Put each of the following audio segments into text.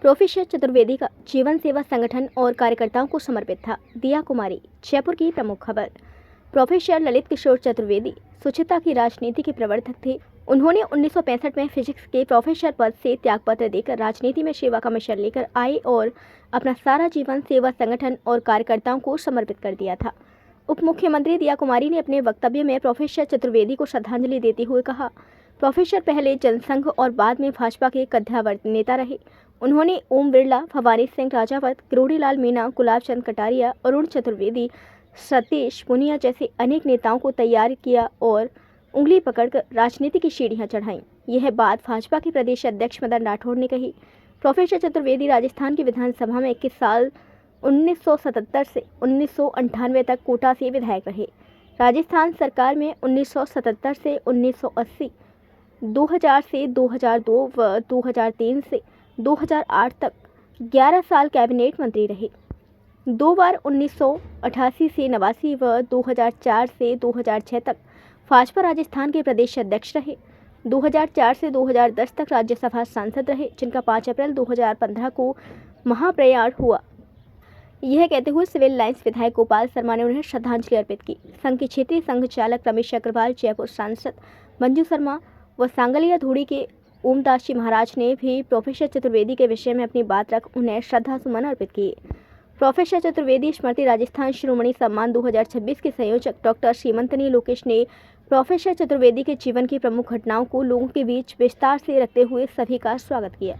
Professor Chaturvedi का जीवन सेवा संगठन और कार्यकर्ताओं को समर्पित था। दिया कुमारी, जयपुर की प्रमुख खबर। प्रोफेसर ललित किशोर चतुर्वेदी स्वच्छता की राजनीति के प्रवर्तक थे। उन्होंने 1965 में फिजिक्स के प्रोफेसर पद से त्यागपत्र देकर राजनीति में सेवा का मिशन लेकर आए और अपना सारा जीवन सेवा संगठन और कार्यकर्ताओं को समर्पित कर दिया था। उप मुख्यमंत्री दिया कुमारी ने अपने वक्तव्य में प्रोफेसर चतुर्वेदी को श्रद्धांजलि देते हुए कहा, प्रोफेसर पहले जनसंघ और बाद में भाजपा के कद्दावर नेता रहे। उन्होंने ओम बिरला, भवानी सिंह राजावत, किरोड़ीलाल मीणा, गुलाब चंद कटारिया, अरुण चतुर्वेदी, सतीश पुनिया जैसे अनेक नेताओं को तैयार किया और उंगली पकड़कर राजनीति की सीढ़ियां चढ़ाईं। यह बात भाजपा के प्रदेश अध्यक्ष मदन राठौड़ ने कही। प्रोफेसर चतुर्वेदी राजस्थान की विधानसभा में 21 साल 1977 से 1998 तक कोटा से विधायक रहे। राजस्थान सरकार में 1977 से 1980, 2000 से 2002 व 2003 से 2008 तक 11 साल कैबिनेट मंत्री रहे। 2 बार 1988 से 89 व 2004 से 2006 तक भाजपा राजस्थान के प्रदेश अध्यक्ष रहे। 2004 से 2010 तक राज्यसभा सांसद रहे, जिनका 5 अप्रैल 2015 को महाप्रयाण हुआ। यह कहते हुए सिविल लाइंस विधायक गोपाल शर्मा ने उन्हें श्रद्धांजलि अर्पित की। संघ के क्षेत्रीय संघ चालक रमेश अग्रवाल, जयपुर सांसद मंजू शर्मा व सांगलिया धूड़ी के ओमदास जी महाराज ने भी प्रोफेसर चतुर्वेदी के विषय में अपनी बात रख उन्हें श्रद्धा सुमन अर्पित किए। प्रोफेसर चतुर्वेदी स्मृति राजस्थान शिरोमणि सम्मान 2026 के संयोजक डॉक्टर श्रीमंतनी लोकेश ने प्रोफेसर चतुर्वेदी के जीवन की प्रमुख घटनाओं को लोगों के बीच विस्तार से रखते हुए सभी का स्वागत किया।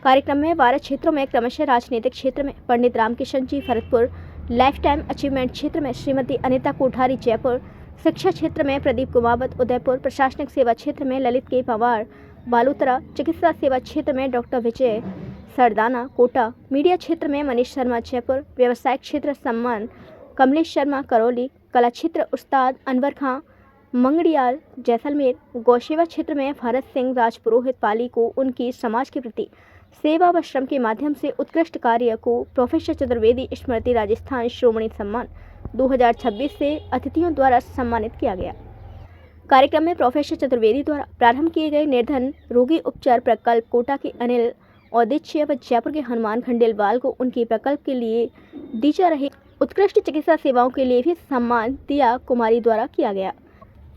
कार्यक्रम में 12 क्षेत्रों में क्रमशः राजनीतिक क्षेत्र में पंडित रामकिशन जी भरतपुर, लाइफ टाइम अचीवमेंट क्षेत्र में श्रीमती अनिता कोठारी जयपुर, शिक्षा क्षेत्र में प्रदीप कुमावत उदयपुर, प्रशासनिक सेवा क्षेत्र में ललित के पवार बालूतरा, चिकित्सा सेवा क्षेत्र में डॉक्टर विजय सरदाना कोटा, मीडिया क्षेत्र में मनीष शर्मा जयपुर, व्यवसायिक क्षेत्र सम्मान कमलेश शर्मा करौली, कला क्षेत्र उस्ताद अनवर खां मंगड़ियाल जैसलमेर, गौसेवा क्षेत्र में भरत सिंह राजपुरोहित पाली को उनकी समाज के प्रति सेवा व श्रम के माध्यम से उत्कृष्ट कार्य को प्रोफेसर चतुर्वेदी स्मृति राजस्थान शिरोमणि सम्मान 2026 से अतिथियों द्वारा सम्मानित किया गया। कार्यक्रम में प्रोफेसर चतुर्वेदी द्वारा प्रारंभ किए गए निर्धन रोगी उपचार प्रकल्प, कोटा के अनिल औदिच्य व जयपुर के हनुमान खंडेलवाल को उनके प्रकल्प के लिए दी जा रही उत्कृष्ट चिकित्सा सेवाओं के लिए भी सम्मान दिया कुमारी द्वारा किया गया।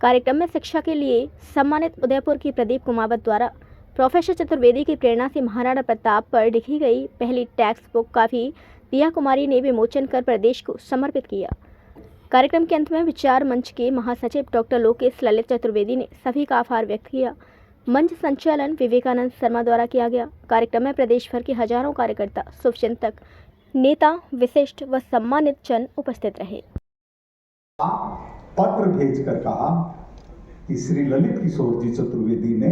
कार्यक्रम में शिक्षा के लिए सम्मानित उदयपुर की प्रदीप कुमावत द्वारा प्रोफेसर चतुर्वेदी की प्रेरणा से महाराणा प्रताप पर लिखी गई पहली टेक्स्ट बुक का भी दिया कुमारी ने विमोचन कर प्रदेश को समर्पित किया। कार्यक्रम के अंत में विचार मंच के महासचिव डॉक्टर लोकेश ललित चतुर्वेदी ने सभी का आभार व्यक्त किया। मंच संचालन विवेकानंद शर्मा द्वारा किया गया। कार्यक्रम में प्रदेश भर के हजारों कार्यकर्ता, शुभचिंतक, नेता, विशिष्ट व सम्मानित जन उपस्थित रहे। पत्र भेजकर कहा कि श्री ललित किशोर जी चतुर्वेदी ने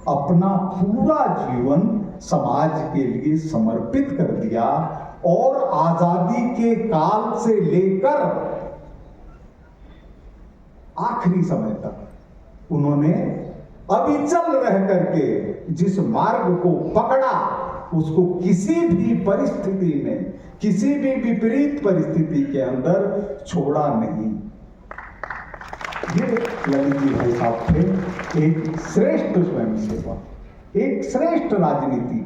अपना पूरा जीवन समाज के लिए समर्पित कर दिया और आजादी के काल से लेकर आखिरी समय तक उन्होंने अविचल रह करके जिस मार्ग को पकड़ा उसको किसी भी परिस्थिति में, किसी भी विपरीत परिस्थिति के अंदर छोड़ा नहीं। ये ललित जी भाई साहब थे एक श्रेष्ठ स्वयंसेवक, एक श्रेष्ठ राजनीति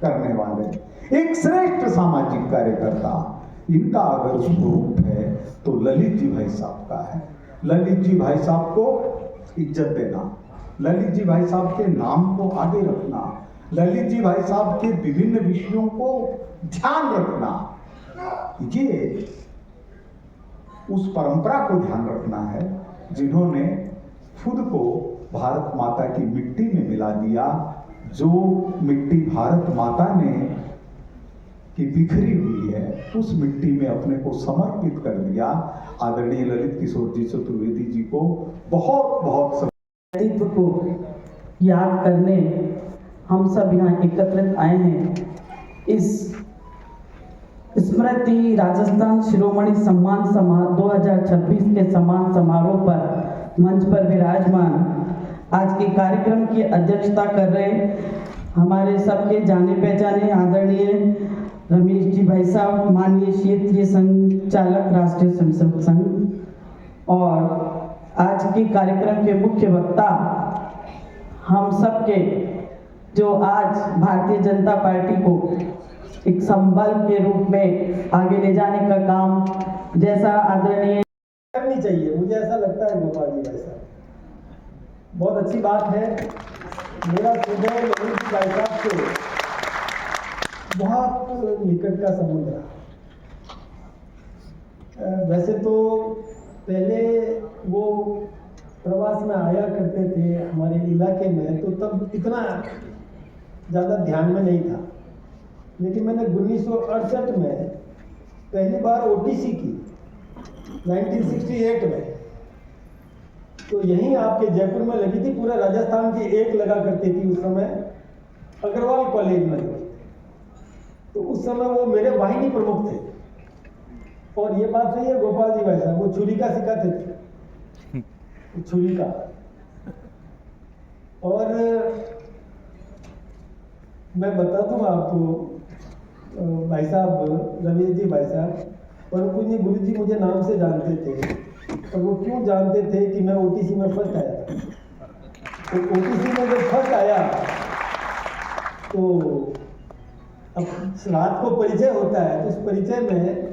करने वाले, एक श्रेष्ठ सामाजिक कार्यकर्ता। इनका अगर स्वरूप है तो ललित जी भाई साहब का है। ललित जी भाई साहब को इज्जत देना, ललित जी भाई साहब के नाम को आगे रखना, ललित जी भाई साहब के विभिन्न विषयों को ध्यान रखना, ये उस परंपरा को ध्यान रखना है जिन्होंने खुद को भारत माता की मिट्टी में मिला दिया। जो मिट्टी भारत माता ने की बिखरी हुई है उस मिट्टी में अपने को समर्पित कर दिया। आदरणीय ललित किशोर जी चतुर्वेदी जी को बहुत बहुत व्यक्तित्व को याद करने हम सब यहाँ एकत्रित आए हैं। इस स्मृति राजस्थान शिरोमणि सम्मान समारोह 2026 के सम्मान समारोह पर मंच पर विराजमान आज के कार्यक्रम की अध्यक्षता कर रहे हमारे सबके जाने पहचाने आदरणीय रमेश जी भाई साहब, माननीय क्षेत्रीय संचालक राष्ट्रीय स्वयंसेवक संघ, और आज के कार्यक्रम के मुख्य वक्ता हम सबके जो आज भारतीय जनता पार्टी को एक संबल के रूप में आगे ले जाने का काम जैसा आदरणीय करनी चाहिए, मुझे ऐसा लगता है गोपाल जी भाई साहब। बहुत अच्छी बात है। मेरा सुबह ललित जी भाई साहब से बहुत निकट का संबंध रहा। वैसे तो पहले वो प्रवास में आया करते थे हमारे इलाके में, तो तब इतना ज़्यादा ध्यान में नहीं था, लेकिन मैंने 1968 में पहली बार ओटीसी की 1968 में, तो यहीं आपके जयपुर में लगी थी। पूरा राजस्थान की एक लगा करती थी उस समय, अग्रवाल कॉलेज में लगी। तो उस समय वो मेरे वाहिनी प्रमुख थे। और ये बात सही है गोपाल जी भाई साहब, वो छुरी का सिखाते थे, छुरी का। और मैं बता दूं आपको भाई साहब, रवि जी भाई साहब, और पूज्य गुरु जी मुझे नाम से जानते थे। और वो क्यों जानते थे कि मैं ओटीसी में फर्स्ट आया था। तो ओटीसी में जब फर्स्ट आया तो अब रात को परिचय होता है, तो उस परिचय में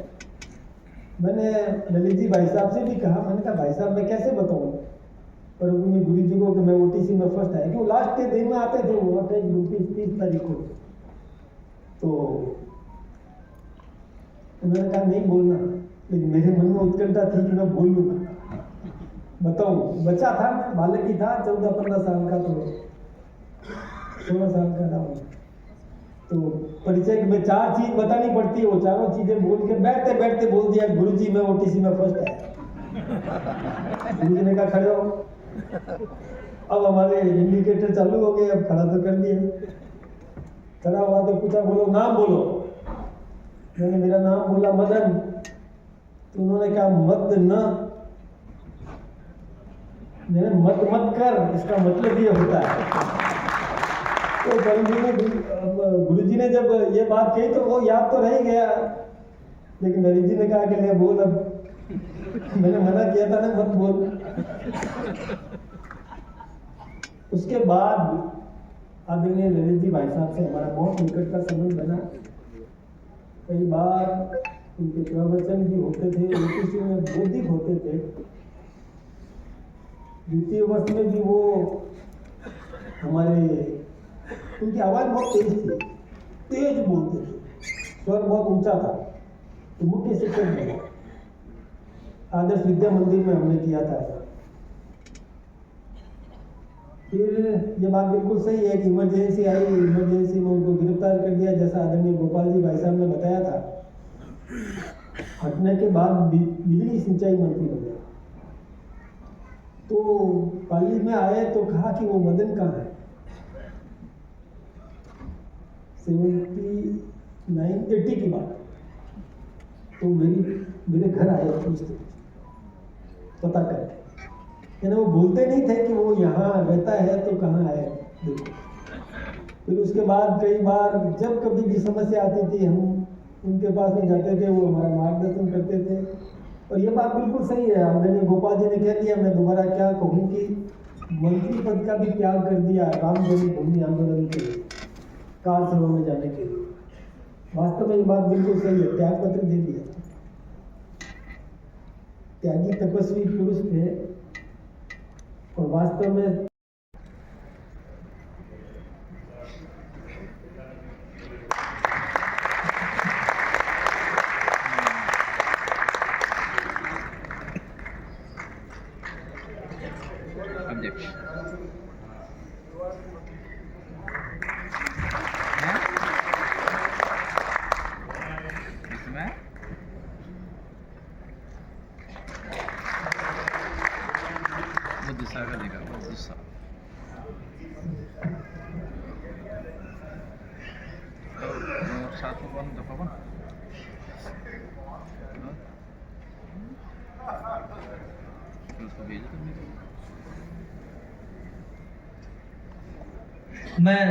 मैंने ललित जी भाई साहब से भी कहा, मैंने कहा भाई साहब मैं कैसे बताऊं पर अपने गुरु जी को कि मैं ओटीसी में फर्स्ट आया, क्यों लास्ट के दिन में आते थे वो 30 तारीख को। तो उन्होंने कहा नहीं बोलना, लेकिन मेरे मन में उत्कंठा थी कि मैं बोल लूँगा, बताऊँ। बच्चा था, बालक ही था, 14-15 साल का, तो 16 साल का था। तो परिचय में 4 चीज बतानी पड़ती है, वो चारों चीजें बोल के बैठते बैठते बोल दिया गुरुजी मैं ओटीसी में फर्स्ट आया। गुरुजी ने कहा खड़े हो। अब हमारे इंडिकेटर चालू हो गए, अब खड़ा तो कर दिया। खड़ा हुआ तो पूछा बोलो नाम बोलो। मैंने मेरा नाम बोला मदन। तो उन्होंने कहा मत न, मैंने मत मत कर, इसका मतलब ये होता है। तो गुरुजी ने जब ये बात कही तो वो याद तो रह गया, लेकिन ललित जी ने कहा कि ले बोल, अब मैंने मना किया था ना मत बोल। उसके बाद आदरणीय ललित जी भाई साहब से हमारा बहुत निकट का संबंध बना। कई बार उनके प्रवचन भी होते थे, ओटीसी में बौद्धिक होते थे। द्वितीय वर्ष में भी वो हमारे, उनकी आवाज बहुत तेज थी, तेज बोलते थे, स्वर बहुत ऊंचा था। तो मुख्य शिक्षक बने, आदर्श विद्या मंदिर में हमने किया था ऐसा। फिर ये बात बिल्कुल सही है कि इमरजेंसी आई, इमरजेंसी में उनको गिरफ्तार कर दिया, जैसा आदरणीय गोपाल जी भाई साहब ने बताया था। हटने के बाद बिजली सिंचाई मंत्री बने। तो पाली में आए तो कहा कि वो मदन कहाँ है। 79-80 की बात। तो मेरे घर आए पूछते पता करके, यानी वो बोलते नहीं थे कि वो यहाँ रहता है तो कहाँ है देखो। फिर उसके बाद कई बार जब कभी भी समस्या आती थी हम उनके पास में जाते थे, वो हमारा मार्गदर्शन करते थे। और ये बात बिल्कुल सही है, आदरणीय गोपाल जी ने कह दिया, मैं दोबारा क्या कहूँ कि मंत्री पद का भी त्याग कर दिया राम जन्मभूमि आंदोलन के लिए, काल सभा में जाने के लिए। वास्तव में ये बात बिल्कुल सही है, त्याग पत्र दे दिया। त्यागी तपस्वी पुरुष थे और वास्तव में मैं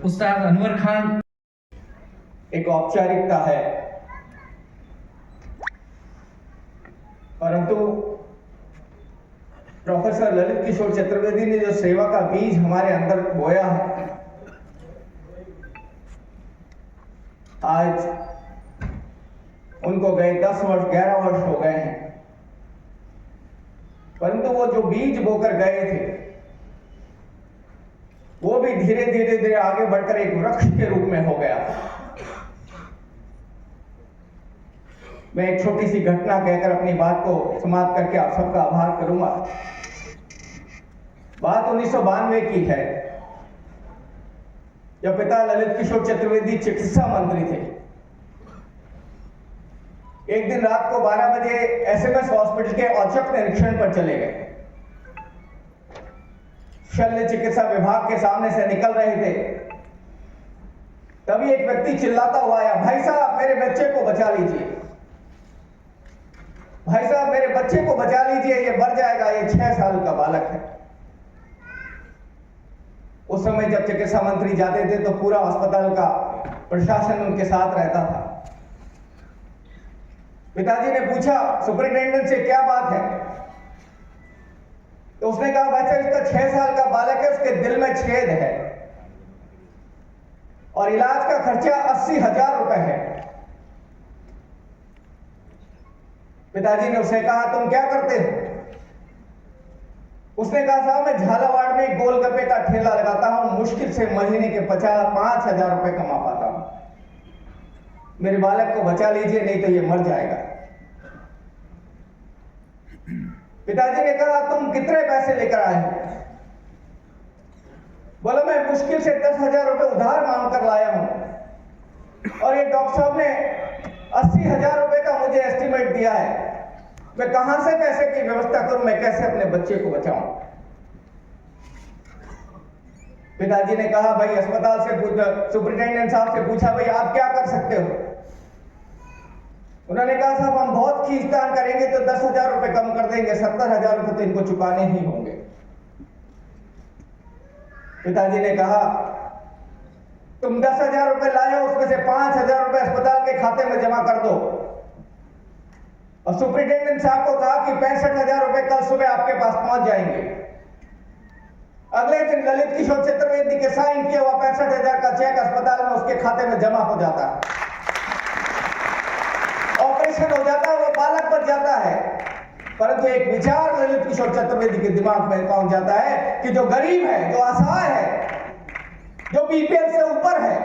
उस्ताद अनवर खान, एक औपचारिकता है, परंतु प्रोफेसर ललित किशोर चतुर्वेदी ने जो सेवा का बीज हमारे अंदर बोया है आज उनको गए 10 वर्ष 11 वर्ष हो गए हैं, परंतु वो जो बीज बोकर गए थे वो भी धीरे धीरे धीरे आगे बढ़कर एक वृक्ष के रूप में हो गया। मैं एक छोटी सी घटना कहकर अपनी बात को समाप्त करके आप सबका आभार करूंगा। बात 1992 की है, जब पिता ललित किशोर चतुर्वेदी चिकित्सा मंत्री थे। एक दिन रात को 12 बजे एसएमएस हॉस्पिटल के औचक निरीक्षण पर चले गए। शल्य चिकित्सा विभाग के सामने से निकल रहे थे, तभी एक व्यक्ति चिल्लाता हुआ आया, भाई साहब मेरे बच्चे को बचा लीजिए, भाई साहब मेरे बच्चे को बचा लीजिए, ये मर जाएगा, ये 6 साल का बालक है। उस समय जब चिकित्सा मंत्री जाते थे तो पूरा अस्पताल का प्रशासन उनके साथ रहता था। पिताजी ने पूछा सुपरिटेंडेंट से, क्या बात है? तो उसने कहा, बच्चा इसका 6 साल का बालक है, उसके दिल में छेद है और इलाज का खर्चा 80,000 रुपए है। पिताजी ने उसे कहा, तुम क्या करते हो? उसने कहा, साहब मैं झालावाड़ में गोलगप्पे का ठेला लगाता हूं, मुश्किल से महीने के 5,000 रुपए कमा पाता हूं, मेरे बालक को बचा लीजिए नहीं तो ये मर जाएगा। पिताजी ने कहा, तुम कितने पैसे लेकर आए हो? बोला, मैं मुश्किल से 10,000 रुपए उधार मांग कर लाया हूं और ये डॉक्टर साहब ने 80,000 रुपए का मुझे एस्टिमेट दिया है, मैं कहां से पैसे की व्यवस्था करूं, मैं कैसे अपने बच्चे को बचाऊं? पिताजी ने कहा, भाई अस्पताल से सुपरिटेंडेंट साहब से पूछा, भाई आप क्या कर सकते हो? उन्होंने कहा, साहब हम बहुत खींचतान करेंगे तो 10,000 रुपए कम कर देंगे, 70,000 रुपए तो इनको चुकाने ही होंगे। पिताजी ने कहा, तुम 10,000 रुपए लाए हो, उसमें से 5,000 रुपए अस्पताल के खाते में जमा कर दो। और सुपरिटेंडेंट साहब को कहा कि 65,000 रुपए कल सुबह आपके पास पहुंच जाएंगे। अगले दिन ललित किशोर चतुर्वेदी के साइन किया हुआ 65,000 का चेक अस्पताल में उसके खाते में जमा हो जाता है, ऑपरेशन हो जाता है, वो बालक बच जाता है। परंतु एक विचार ललित किशोर चतुर्वेदी के दिमाग में पहुंच जाता है कि जो गरीब है, जो असहाय है, जो बीपीएल से ऊपर है,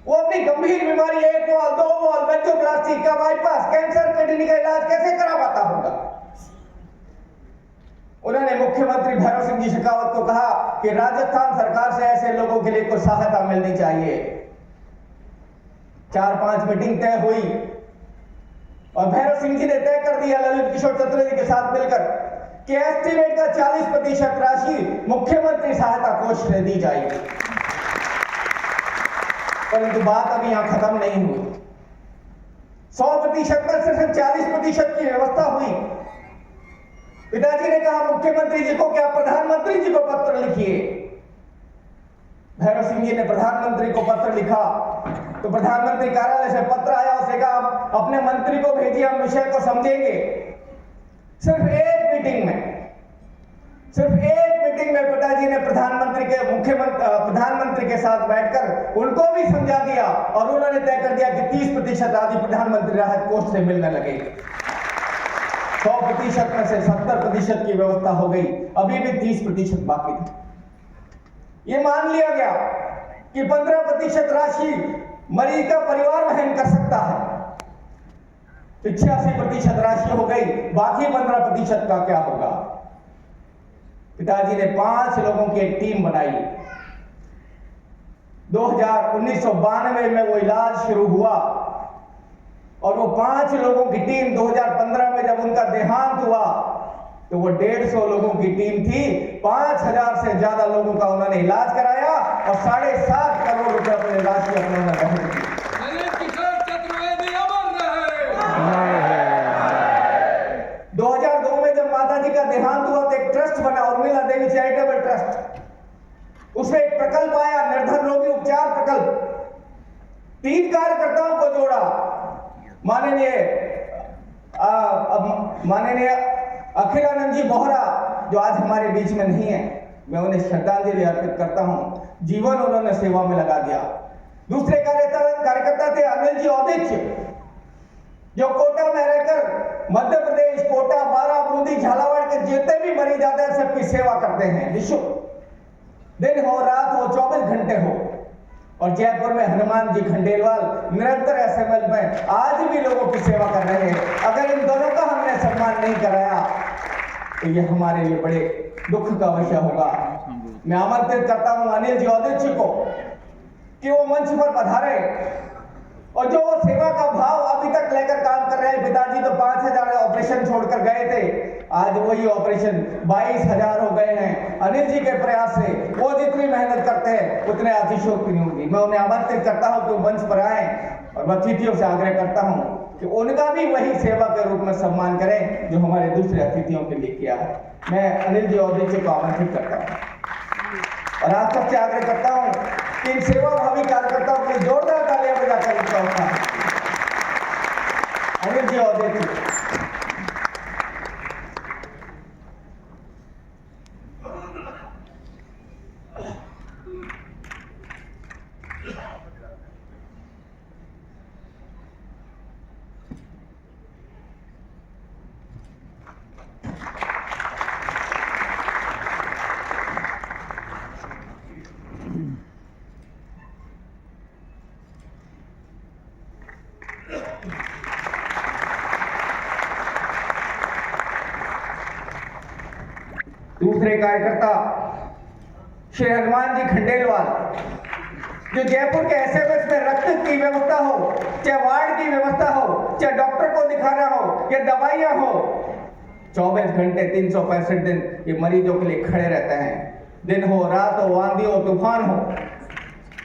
वो अपनी गंभीर बीमारी 1 वॉल 2 वॉल बेंजोप्लास्टी का बाईपास कैंसर किडनी का इलाज कैसे करा पाता होगा? उन्होंने मुख्यमंत्री भैरव सिंह जी शेखावत को कहा कि राजस्थान सरकार से ऐसे लोगों के लिए कुछ सहायता मिलनी चाहिए। 4-5 मीटिंग तय हुई और भैरव सिंह जी ने तय कर दिया ललित किशोर चतुर्वेदी के साथ मिलकर कि एस्टीमेट का 40% राशि मुख्यमंत्री सहायता कोष से दी जाएगी। परंतु बात अभी यहां खत्म नहीं हुई। 100% में सिर्फ 40% की व्यवस्था हुई। पिताजी ने कहा, मुख्यमंत्री जी को क्या प्रधानमंत्री जी को पत्र लिखिए। भैरव सिंह जी ने प्रधानमंत्री को पत्र लिखा तो प्रधानमंत्री कार्यालय से पत्र आया, उसने कहा अपने मंत्री को भेजिए, हम विषय को समझेंगे। सिर्फ एक मीटिंग में पिताजी ने प्रधानमंत्री के साथ बैठकर उनको भी समझा दिया और उन्होंने तय कर दिया कि 30% राशि प्रधानमंत्री राहत कोष से मिलने लगेगी। 100% में से 70% की व्यवस्था हो गई, अभी भी 30% बाकी थी। ये मान लिया गया कि 15% राशि मरीज का परिवार वहन कर सकता है, 85% राशि हो गई, बाकी 15% का क्या होगा? पिताजी ने 5 लोगों की एक टीम बनाई। 1992 में वो इलाज शुरू हुआ और वो 5 लोगों की टीम 2015 में जब उनका देहांत हुआ तो वो 150 लोगों की टीम थी। 5,000 से ज्यादा लोगों का उन्होंने इलाज कराया और 7.5 करोड़ रुपए अपने राशि अपने बहन की। 2002 में जब माता जी का देहांत हुआ तो एक ट्रस्ट बना, उर्मिला देवी चैरिटेबल ट्रस्ट। उसमें एक प्रकल्प आया, निर्धन रोगी उपचार प्रकल्प। 3 कार्यकर्ताओं को जोड़ा, माननीय अखिलानंद जी बोहरा जो आज हमारे बीच में नहीं है, मैं उन्हें श्रद्धांजलि अर्पित करता हूं। जीवन उन्होंने सेवा में लगा दिया। दूसरे कार्यकर्ता थे अनिल जी औदिच, जो कोटा में रहकर मध्य प्रदेश, कोटा, बारा, बूंदी, झालावाड़ के जितने भी मरीज आते हैं सबकी सेवा करते हैं निःशुल्क, दिन हो रात हो 24 घंटे हो। और जयपुर में हनुमान जी खंडेलवाल निरंतर एसएमएल में आज भी लोगों की सेवा कर रहे हैं। अगर इन दोनों का हमने सम्मान नहीं कराया तो ये हमारे लिए बड़े दुख का विषय होगा। मैं आमंत्रित करता हूं अनिल जी औदिच को कि वो मंच पर पधारे और जो वो सेवा का भाव अभी तक लेकर काम कर रहे हैं। पिताजी तो 5000 ऑपरेशन छोड़कर गए थे, आज वही ऑपरेशन 22,000 हो गए हैं। अनिल जी के प्रयास से वो जितनी मेहनत करते हैं उतने अतिशयोक्ति नहीं होगी। मैं उन्हें आमंत्रित करता हूं कि वो मंच पर आए और मैं अतिथियों से आग्रह करता हूं कि उनका भी वही सेवा के रूप में सम्मान करें जो हमारे दूसरे अतिथियों के लिए किया है। मैं अनिल जी औदिच को आमंत्रित करता हूं और आप सबसे आग्रह करता हूं कि इन सेवाभावी कार्यकर्ताओं के लिए जोरदार तालियां बजाकर इनका उत्साह। अनिल जी औदिच। दूसरे कार्यकर्ता श्री हनुमान जी खंडेलवाल, जो जयपुर के एसएमएस में रक्त की व्यवस्था हो, चाहे वार्ड की व्यवस्था हो, चाहे डॉक्टर को दिखाना हो या दवाइयां हो, 24 घंटे 365 दिन ये मरीजों के लिए खड़े रहते हैं। दिन हो रात हो, आंधी हो, तूफान हो।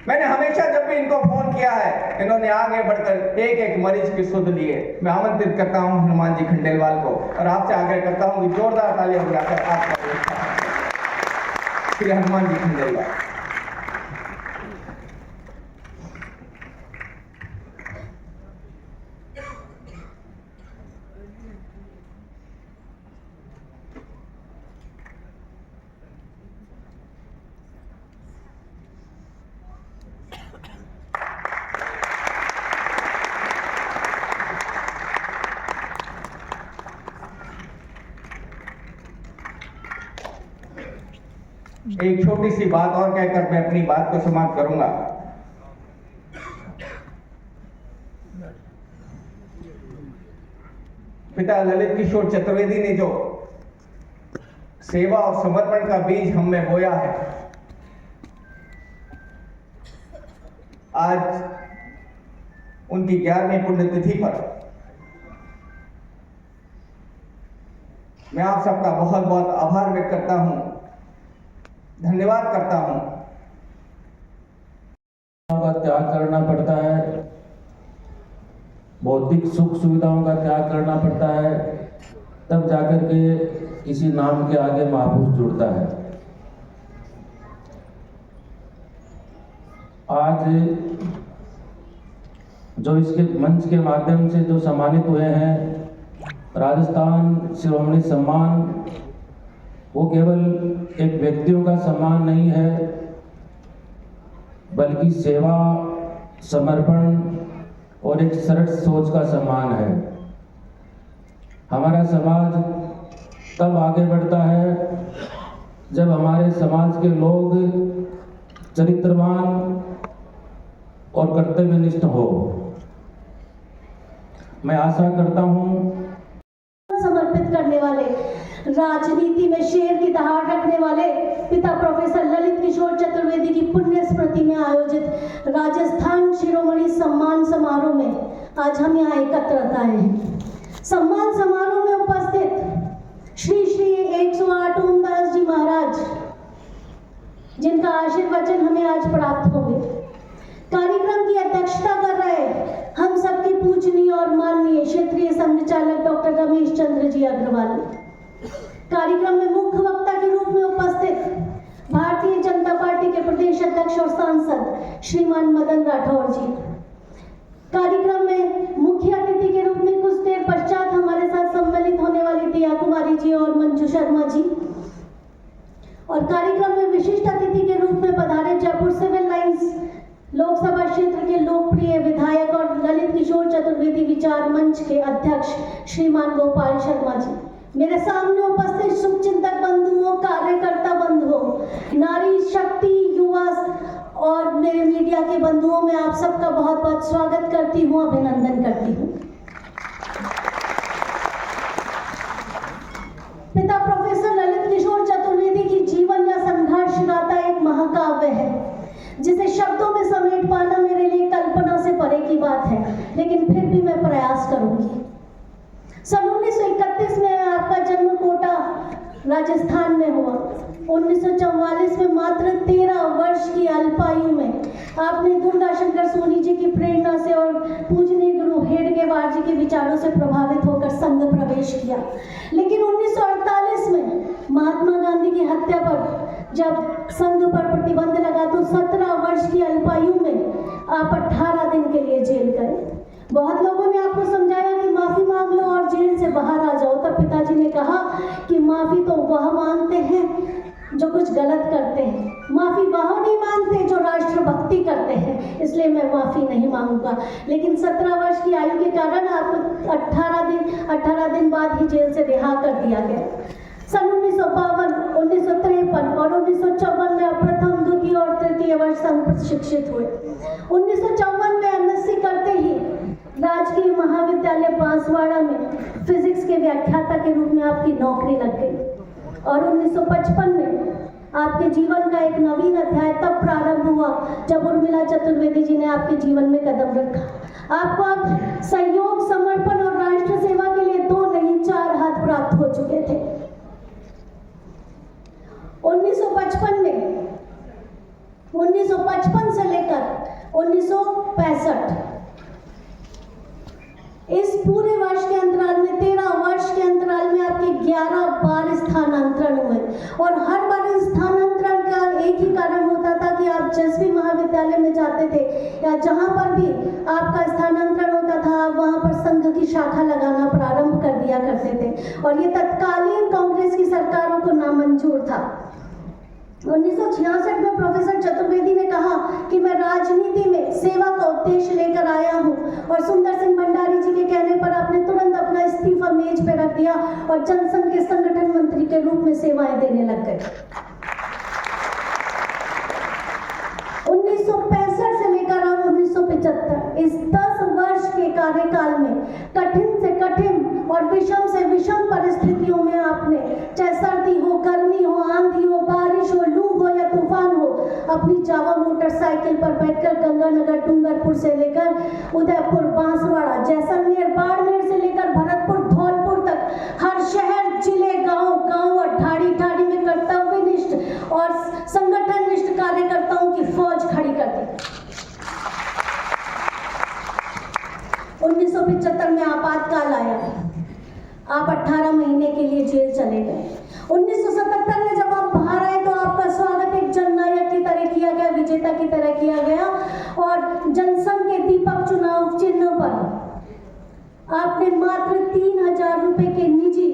मैंने हमेशा जब भी इनको फोन किया है इन्होंने आगे बढ़कर एक एक मरीज की सुध ली है। मैं आमंत्रित करता हूं हनुमान जी खंडेलवाल को और आपसे आग्रह करता हूं कि जोरदार तालियां बजाकर आपका श्री हनुमान जी खंडेलवाल। एक छोटी सी बात और कहकर मैं अपनी बात को समाप्त करूंगा। पिता ललित किशोर चतुर्वेदी ने जो सेवा और समर्पण का बीज हम में बोया है, आज उनकी 11वीं पुण्यतिथि पर मैं आप सबका बहुत बहुत आभार व्यक्त करता हूं, धन्यवाद करता हूं। का त्याग करना पड़ता है, भौतिक सुख सुविधाओं का त्याग करना पड़ता है, तब जाकर के किसी नाम के आगे महापुरुष जुड़ता है। आज जो इसके मंच के माध्यम से जो सम्मानित हुए हैं, राजस्थान शिरोमणि सम्मान, वो केवल एक व्यक्तियों का सम्मान नहीं है, बल्कि सेवा, समर्पण और एक सरल सोच का सम्मान है। हमारा समाज तब आगे बढ़ता है जब हमारे समाज के लोग चरित्रवान और कर्तव्यनिष्ठ हो। मैं आशा करता हूँ समर्पित करने वाले, राजनीति में शेर की दहाड़ रखने वाले पिता प्रोफेसर ललित किशोर चतुर्वेदी की पुण्य स्मृति में आयोजित राजस्थान शिरोमणि सम्मान समारोह में आज हम यहाँ एकत्र आए हैं। सम्मान समारोह में उपस्थित श्री श्री 108 ओमदास जी महाराज, जिनका आशीर्वचन हमें आज प्राप्त होंगे, कार्यक्रम की अध्यक्षता कर रहे हम सबके पूजनीय और माननीय क्षेत्रीय संचालक डॉक्टर रमेश चंद्र जी अग्रवाल, कार्यक्रम में मुख्य वक्ता के रूप में उपस्थित भारतीय जनता पार्टी के प्रदेश अध्यक्ष और सांसद श्रीमान मदन राठौर जी, कार्यक्रम में मुख्य अतिथि के रूप में कुछ देर पश्चात हमारे साथ सम्मिलित होने वाली दिया कुमारी जी और मंजू शर्मा जी, और कार्यक्रम में विशिष्ट अतिथि के रूप में पधारे जयपुर सिविल लाइंस विचार मंच के अध्यक्ष श्रीमान गोपाल शर्मा जी, मेरे सामने उपस्थित शुभचिंतक बंधुओं, कार्यकर्ता बंधुओं, नारी शक्ति, युवा और मेरे मीडिया के बंधुओं, मैं आप सबका बहुत बहुत स्वागत करती हूँ, अभिनंदन करती हूँ। पिता प्रोफेसर ललित किशोर चतुर्वेदी की जीवन या संघर्ष गाथा एक महाकाव्य है जिसे शब्दों में समेट पाना मेरे लिए कल्पना से परे की बात है, लेकिन फिर भी मैं प्रयास करूंगी। सन 1931 में आपका जन्म कोटा राजस्थान में हुआ। 1944 में मात्र 13 वर्ष की अल्पायु में आपने दुर्गा शंकर सोनी जी की प्रेरणा से और पूजनीय गुरु हेडगेवार जी के विचारों से प्रभावित होकर संघ प्रवेश किया। लेकिन 1948 में महात्मा गांधी की हत्या पर जब संघ पर प्रतिबंध लगा तो 17 वर्ष की अल्पायु में आप 18 दिन के लिए जेल गए। बहुत लोगों ने आपको समझाया कि माफी मांग लो और जेल से बाहर आ जाओ। तब पिताजी ने कहा कि माफी तो वह मांगते हैं जो कुछ गलत करते हैं, माफी वह नहीं मांगते जो राष्ट्रभक्ति करते हैं, इसलिए मैं माफी नहीं मांगूंगा। लेकिन 17 वर्ष की आयु के कारण आपको 18 दिन बाद ही जेल से रिहा कर दिया गया। सन 1952, 1953 और 1954 में प्रथम, द्वितीय और तृतीय वर्ष संघ प्रशिक्षित हुए। 1954 में एमएससी करते ही राजकीय महाविद्यालय बांसवाड़ा में फिजिक्स के व्याख्याता के रूप में आपकी नौकरी लग गई और 1955 में आपके जीवन का एक नवीन अध्याय तब प्रारंभ हुआ जब उर्मिला चतुर्वेदी जी ने आपके जीवन में कदम रखा। आपको अब सहयोग, समर्पण और राष्ट्र सेवा के लिए 2 नहीं 4 हाथ प्राप्त हो चुके थे। 1955 से लेकर 1965 इस पूरे वर्ष के अंतराल में 13 वर्ष के अंतराल में आपके 11 बार स्थानांतरण हुए और हर बार स्थानांतरण का एक ही कारण होता था कि आप जिस भी महाविद्यालय में जाते थे या जहां पर भी आपका स्थानांतरण होता था आप वहां पर संघ की शाखा लगाना प्रारंभ कर दिया करते थे और ये तत्कालीन कांग्रेस की सरकारों को नामंजूर था। 1966 में प्रोफेसर चतुर्वेदी ने कहा कि मैं राजनीति में सेवा का उद्देश्य लेकर आया हूं और सुंदर सिंह भंडारी जी के कहने पर आपने तुरंत अपना इस्तीफा मेज पे रख दिया और जनसंघ के संगठन मंत्री के रूप में सेवाएं देने लग गए। 1965 से लेकर और 1975 इस 10 वर्ष के कार्यकाल में कठिन से कठिन और विषम से विषम परिस्थितियों में आपने, चाहे सर्दी हो, गर्मी हो, आंधी हो, बारिश हो, लू हो या तूफान हो, अपनी जावा मोटरसाइकिल पर बैठकर गंगानगर, डूंगरपुर से लेकर उदयपुर, बांसवाड़ा, जैसलमेर, बाड़मेर से लेकर भरतपुर, धौलपुर तक हर शहर, जिले, गांव और ठाड़ी ठाड़ी में कर्तव्यनिष्ठ और संगठननिष्ठ कार्यकर्ताओं की फौज खड़ी कर दी। 1975 में आपातकाल आया, आप 18 महीने के लिए जेल चले गए। 1977 में जब आप बाहर आए तो आपका स्वागत एक जननायक की तरह किया गया, विजेता की तरह किया गया और जनसंघ के दीपक चुनाव चिन्ह पर आपने मात्र 3000 रुपए के निजी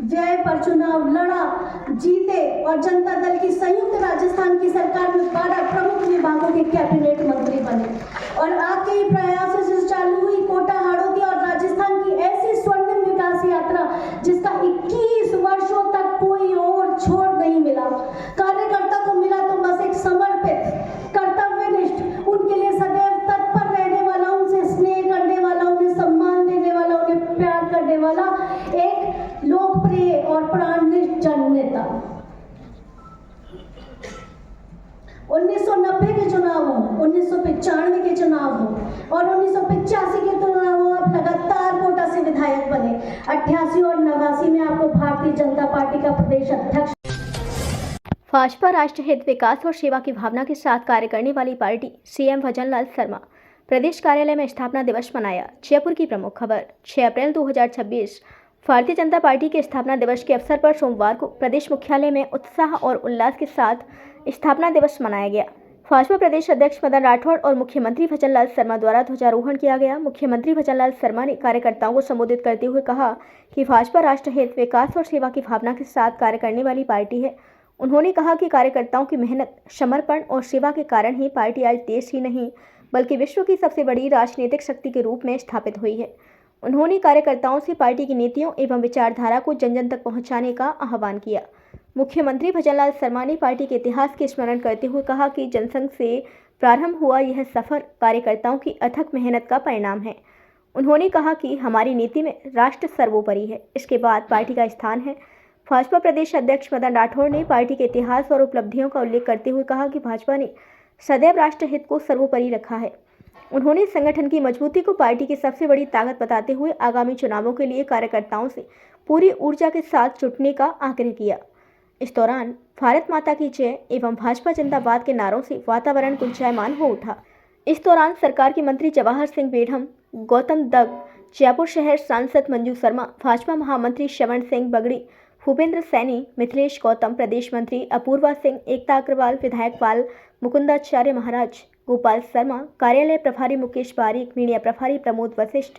व्यय पर चुनाव लड़ा, जीते और जनता दल की संयुक्त राजस्थान की सरकार में 12 प्रमुख विभागों के कैबिनेट मंत्री बने और आपके ही प्रयासों से चालू हुई कोटा हाड़ौती और राजस्थान की ऐसी स्वर्णिम विकास यात्रा जिसका 21 वर्षों तक कोई और छोड़ नहीं मिला। कार्यकर्ता को मिला तो बस एक समर्पित, कर्तव्यनिष्ठ, उनके लिए सदैव तत्पर रहने वाला, उनसे स्नेह करने वाला, उन्हें सम्मान देने वाला, उन्हें प्यार करने वाला एक लोकप्रिय और प्राणनिष्ठ जननेता। 1990 के चुनाव हो, 1995 के चुनाव हो और 1985 के चुनाव हो, आप लगातार कोटा से विधायक बने। 88 और 89 में आपको भारतीय जनता पार्टी का प्रदेश अध्यक्ष। भाजपा राष्ट्र हित, विकास और सेवा की भावना के साथ कार्य करने वाली पार्टी सीएम भजनलाल शर्मा प्रदेश कार्यालय में स्थापना दिवस मनाया। जयपुर की प्रमुख खबर। 6 अप्रैल 2026 भारतीय जनता पार्टी के स्थापना दिवस के अवसर पर सोमवार को प्रदेश मुख्यालय में उत्साह और उल्लास के साथ स्थापना दिवस मनाया गया। भाजपा प्रदेश अध्यक्ष मदन राठौड़ और मुख्यमंत्री भजनलाल शर्मा द्वारा ध्वजारोहण किया गया। मुख्यमंत्री भजनलाल शर्मा ने कार्यकर्ताओं को संबोधित करते हुए कहा कि भाजपा राष्ट्र हित, विकास और सेवा की भावना के साथ कार्य करने वाली पार्टी है। उन्होंने कहा कि कार्यकर्ताओं की मेहनत, समर्पण और सेवा के कारण ही पार्टी आज देश ही नहीं बल्कि विश्व की सबसे बड़ी राजनीतिक शक्ति के रूप में स्थापित हुई है। उन्होंने कार्यकर्ताओं से पार्टी की नीतियों एवं विचारधारा को जन जन तक पहुंचाने का आह्वान किया। मुख्यमंत्री भजनलाल शर्मा ने पार्टी के इतिहास के स्मरण करते हुए कहा कि जनसंघ से प्रारंभ हुआ यह सफर कार्यकर्ताओं की अथक मेहनत का परिणाम है। उन्होंने कहा कि हमारी नीति में राष्ट्र सर्वोपरि है, इसके बाद पार्टी का स्थान है। भाजपा प्रदेश अध्यक्ष मदन राठौड़ ने पार्टी के इतिहास और उपलब्धियों का उल्लेख करते हुए कहा कि भाजपा ने सदैव राष्ट्र हित को सर्वोपरि रखा है। उन्होंने संगठन की मजबूती को पार्टी की सबसे बड़ी ताकत बताते हुए आगामी चुनावों के लिए कार्यकर्ताओं से पूरी ऊर्जा के साथ जुटने का आग्रह किया। इस दौरान भारत माता की जय एवं भाजपा जिंदाबाद के नारों से वातावरण गुंजायमान हो उठा। इस दौरान सरकार के मंत्री जवाहर सिंह बेढ़म, गौतम दग, जयपुर शहर सांसद मंजू शर्मा, भाजपा महामंत्री श्रवण सिंह बगड़ी, भूपेंद्र सैनी, मिथिलेश गौतम, प्रदेश मंत्री अपूर्वा सिंह, एकता अग्रवाल, विधायक पाल मुकुंदाचार्य महाराज, गोपाल शर्मा, कार्यालय प्रभारी मुकेश बारीक, मीडिया प्रभारी प्रमोद वशिष्ठ,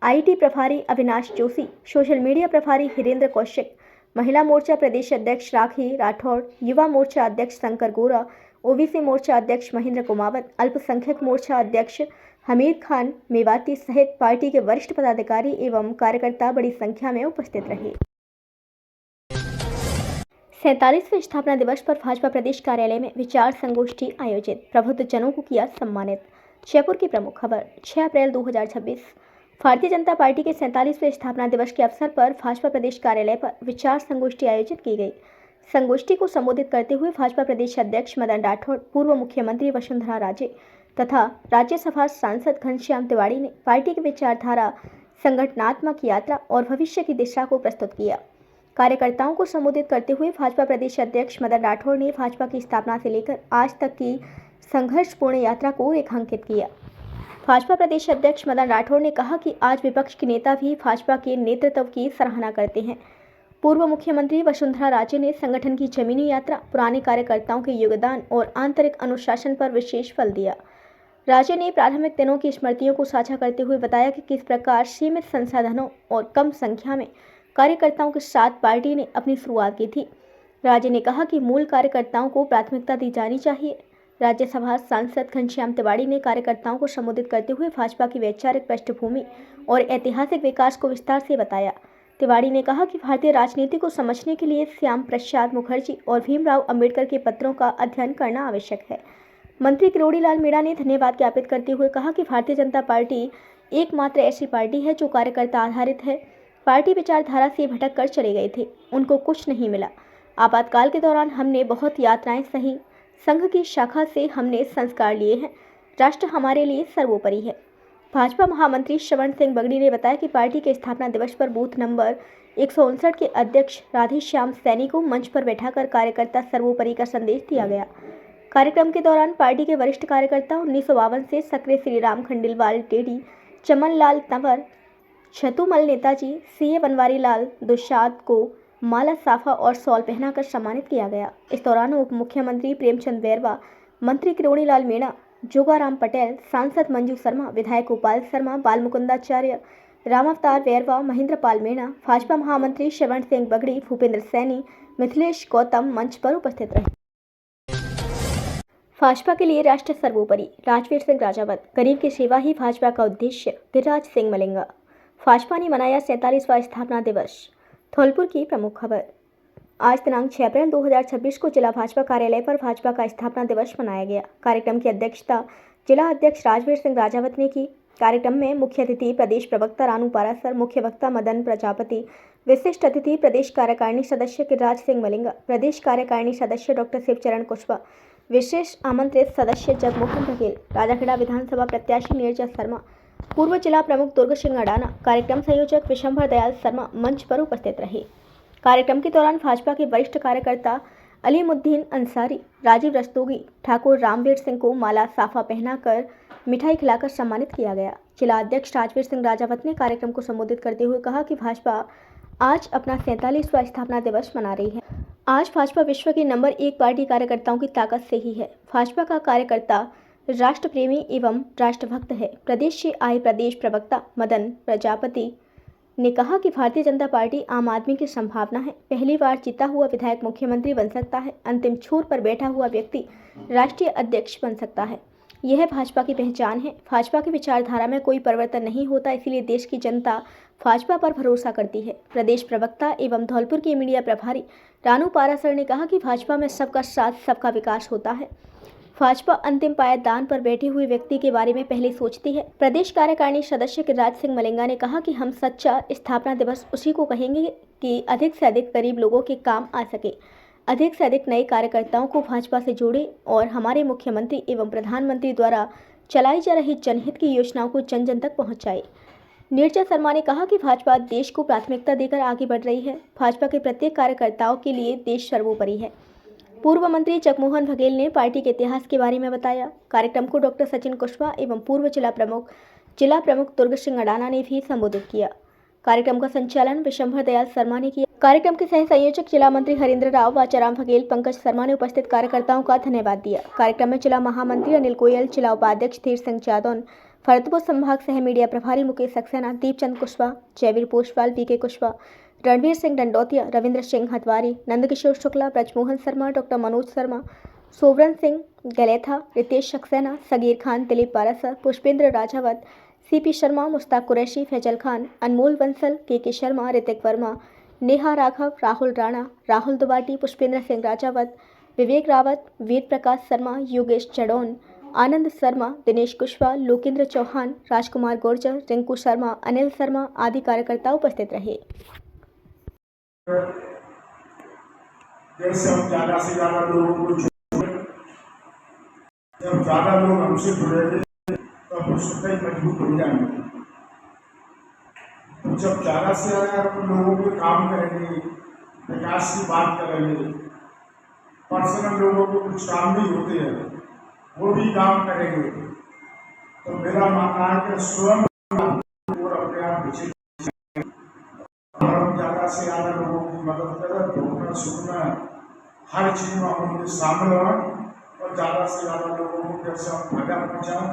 IT प्रभारी अविनाश जोशी, सोशल मीडिया प्रभारी हिरेंद्र कौशिक, महिला मोर्चा प्रदेश अध्यक्ष राखी राठौड़, युवा मोर्चा अध्यक्ष शंकर गोरा, OBC मोर्चा अध्यक्ष महेंद्र कुमावत, अल्पसंख्यक मोर्चा अध्यक्ष हमीर खान मेवाती सहित पार्टी के वरिष्ठ पदाधिकारी एवं कार्यकर्ता बड़ी संख्या में उपस्थित रहे। 47वें स्थापना दिवस पर भाजपा प्रदेश कार्यालय में विचार संगोष्ठी आयोजित, प्रबुद्ध जनों को किया सम्मानित। जयपुर की प्रमुख खबर 6 अप्रैल 2026 भारतीय जनता पार्टी के 47वें स्थापना दिवस के अवसर पर भाजपा प्रदेश कार्यालय पर विचार संगोष्ठी आयोजित की गई। संगोष्ठी को संबोधित करते हुए भाजपा प्रदेश अध्यक्ष मदन राठौड़, पूर्व मुख्यमंत्री वसुंधरा राजे तथा राज्यसभा सांसद घनश्याम तिवारी ने पार्टी की विचारधारा, संगठनात्मक यात्रा और भविष्य की दिशा को प्रस्तुत किया। कार्यकर्ताओं को संबोधित करते हुए भाजपा प्रदेश अध्यक्ष मदन राठौड़ ने भाजपा की स्थापना से लेकर आज तक की संघर्षपूर्ण यात्रा को रेखांकित किया। भाजपा प्रदेश अध्यक्ष मदन राठौड़ ने कहा कि आज विपक्ष के नेता भी भाजपा के नेतृत्व की सराहना करते हैं। पूर्व मुख्यमंत्री वसुंधरा राजे ने संगठन की जमीनी यात्रा, पुराने कार्यकर्ताओं के योगदान और आंतरिक अनुशासन पर विशेष बल दिया। राजे ने प्रारंभिक दिनों की स्मृतियों को साझा करते हुए बताया कि किस प्रकार सीमित संसाधनों और कम संख्या में कार्यकर्ताओं के साथ पार्टी ने अपनी शुरुआत की थी। राजे ने कहा कि मूल कार्यकर्ताओं को प्राथमिकता दी जानी चाहिए। राज्यसभा सांसद घनश्याम तिवारी ने कार्यकर्ताओं को संबोधित करते हुए भाजपा की वैचारिक पृष्ठभूमि और ऐतिहासिक विकास को विस्तार से बताया। तिवारी ने कहा कि भारतीय राजनीति को समझने के लिए श्याम प्रसाद मुखर्जी और भीमराव अंबेडकर के पत्रों का अध्ययन करना आवश्यक है। मंत्री किरोड़ी लाल मीणा ने धन्यवाद ज्ञापित करते हुए कहा कि भारतीय जनता पार्टी एकमात्र ऐसी पार्टी है जो कार्यकर्ता आधारित है। पार्टी विचारधारा से भटक कर चले गए थे, उनको कुछ नहीं मिला। आपातकाल के दौरान हमने बहुत यात्राएं सही, संघ की शाखा से हमने संस्कार लिए हैं। राष्ट्र हमारे लिए सर्वोपरि है। भाजपा महामंत्री श्रवण सिंह बगड़ी ने बताया कि पार्टी के स्थापना दिवस पर बूथ नंबर 159 के अध्यक्ष राधेश्याम सैनी को मंच पर बैठाकर कार्यकर्ता सर्वोपरि का संदेश दिया गया। कार्यक्रम के दौरान पार्टी के वरिष्ठ कार्यकर्ता 1952 से सक्रिय श्रीराम खंडेलवाल टेडी, चमन लाल तंवर, छतुमल नेताजी, CA बनवारी लाल दुशाद को माला, साफा और शॉल पहनाकर सम्मानित किया गया। इस दौरान उप मुख्यमंत्री प्रेमचंद बैरवा, मंत्री किरोड़ी लाल मीणा, जोगाराम पटेल, सांसद मंजू शर्मा, विधायक गोपाल शर्मा, बाल मुकुंदाचार्य, राम अवतार बैरवा, महेंद्र पाल मीणा, भाजपा महामंत्री श्रवण सिंह बगड़ी, भूपेंद्र सैनी, मिथिलेश गौतम मंच पर उपस्थित रहे। भाजपा के लिए राष्ट्र सर्वोपरि, राजवीर सिंह राजावत। गरीब की सेवा ही भाजपा का उद्देश्य, धीराज सिंह मलिंगा। भाजपा ने मनाया 47वां स्थापना दिवस। धौलपुर की प्रमुख खबर आज दिनांक 6 अप्रैल 2026 को जिला भाजपा कार्यालय पर भाजपा का स्थापना दिवस मनाया गया। कार्यक्रम की अध्यक्षता जिला अध्यक्ष राजवीर सिंह राजावत ने की। कार्यक्रम में मुख्य अतिथि प्रदेश प्रवक्ता रानू पारासर, मुख्य वक्ता मदन प्रजापति, विशिष्ट अतिथि प्रदेश कार्यकारिणी सदस्य गिरिराज सिंह मलिंगा, प्रदेश कार्यकारिणी सदस्य डॉक्टर शिवचरण कुशवाहा, विशेष आमंत्रित सदस्य जगमोहन बघेल, राजाखेड़ा विधानसभा प्रत्याशी नीरजा शर्मा, पूर्व जिला प्रमुख दुर्ग सिंह अडाना, कार्यक्रम संयोजक विशंभर दयाल शर्मा मंच पर उपस्थित रहे। कार्यक्रम के दौरान भाजपा के वरिष्ठ कार्यकर्ता अलीमुद्दीन अंसारी, राजीव रस्तोगी, ठाकुर रामवीर सिंह को माला, साफा पहनाकर मिठाई खिलाकर सम्मानित किया गया। जिला अध्यक्ष राजवीर सिंह राजावत ने कार्यक्रम को संबोधित करते हुए कहा कि भाजपा आज अपना 47वां स्थापना दिवस मना रही है। आज भाजपा विश्व की नंबर 1 पार्टी कार्यकर्ताओं की ताकत से ही है। भाजपा का कार्यकर्ता राष्ट्र प्रेमी एवं राष्ट्रभक्त है। प्रदेश से आए प्रदेश प्रवक्ता मदन प्रजापति ने कहा कि भारतीय जनता पार्टी आम आदमी की संभावना है। पहली बार जीता हुआ विधायक मुख्यमंत्री बन सकता है। अंतिम छोर पर बैठा हुआ व्यक्ति राष्ट्रीय अध्यक्ष बन सकता है। यह भाजपा की पहचान है। भाजपा की विचारधारा में कोई परिवर्तन नहीं होता, इसलिए देश की जनता भाजपा पर भरोसा करती है। प्रदेश प्रवक्ता एवं धौलपुर के मीडिया प्रभारी रानू पारासर ने कहा कि भाजपा में सबका साथ सबका विकास होता है। भाजपा अंतिम पायदान पर बैठे हुए व्यक्ति के बारे में पहले सोचती है। प्रदेश कार्यकारिणी सदस्य गिरिराज सिंह मलिंगा ने कहा कि हम सच्चा स्थापना दिवस उसी को कहेंगे कि अधिक से अधिक गरीब लोगों के काम आ सके, अधिक से अधिक नए कार्यकर्ताओं को भाजपा से जोड़े और हमारे मुख्यमंत्री एवं प्रधानमंत्री द्वारा चलाई जा रही जनहित की योजनाओं को जन जन तक पहुंचाए। नीरजा शर्मा ने कहा कि भाजपा देश को प्राथमिकता देकर आगे बढ़ रही है। भाजपा के प्रत्येक कार्यकर्ताओं के लिए देश सर्वोपरि है। पूर्व मंत्री जगमोहन बघेल ने पार्टी के इतिहास के बारे में बताया। कार्यक्रम को डॉक्टर सचिन कुशवाहा एवं पूर्व जिला प्रमुख दुर्ग सिंह अडाना ने भी संबोधित किया। कार्यक्रम का संचालन विशंभर दयाल शर्मा ने किया। कार्यक्रम के सह संयोजक जिला मंत्री हरेंद्र राव, वाचाराम बघेल, पंकज शर्मा ने उपस्थित कार्यकर्ताओं का धन्यवाद दिया। कार्यक्रम में जिला महामंत्री अनिल गोयल, जिला उपाध्यक्ष धीर सिंह जादौन, फरीदकोट संभाग सह मीडिया प्रभारी Mukesh Saxena, Deepchand Kushwaha, Jaiveer Poshwal, VK Kushwaha, Ranveer Singh Dandotiya, Ravindra Singh Hathwari, Nandkishore Shukla, Brajmohan Sharma, doctor Manoj Sharma, Sovaran Singh Galetha, Ritesh Saxena, Sagir Khan, Dilip Parasar, Pushpendra Rajawat, CP Sharma, Mushtaq Qureshi, Faisal Khan, Anmol Bansal, K Sharma, Hrithik Verma, Neha Raghav, Rahul Rana, Rahul Dubati, Pushpendra Singh Rajawat, विवेक रावत, वीर प्रकाश शर्मा, योगेश चडौन, आनंद शर्मा, दिनेश कुशवाहा, लोकेंद्र चौहान, राजकुमार गुर्जर, रिंकू शर्मा, अनिल शर्मा आदि कार्यकर्ता उपस्थित रहे। जैसे हम ज्यादा से ज्यादा लोगों को जब ज्यादा लोग हमसे जुड़ेंगे तो हम स्वतः ही मजबूत हो जाएंगे। तो जब ज्यादा से ज्यादा लोगों के काम करेंगे, विकास की बात करेंगे, पर्सनल लोगों को कुछ काम भी होते हैं वो भी काम करेंगे, तो मेरा मानना है कि स्वयं और अपने आप पीछे ज्यादा से ज्यादा लोगों की मदद करें, ढूंढना सुनना हर चीज में हम उनके शामिल हों और ज्यादा से ज्यादा लोगों को कैसे हम फायदा पहुँचाएं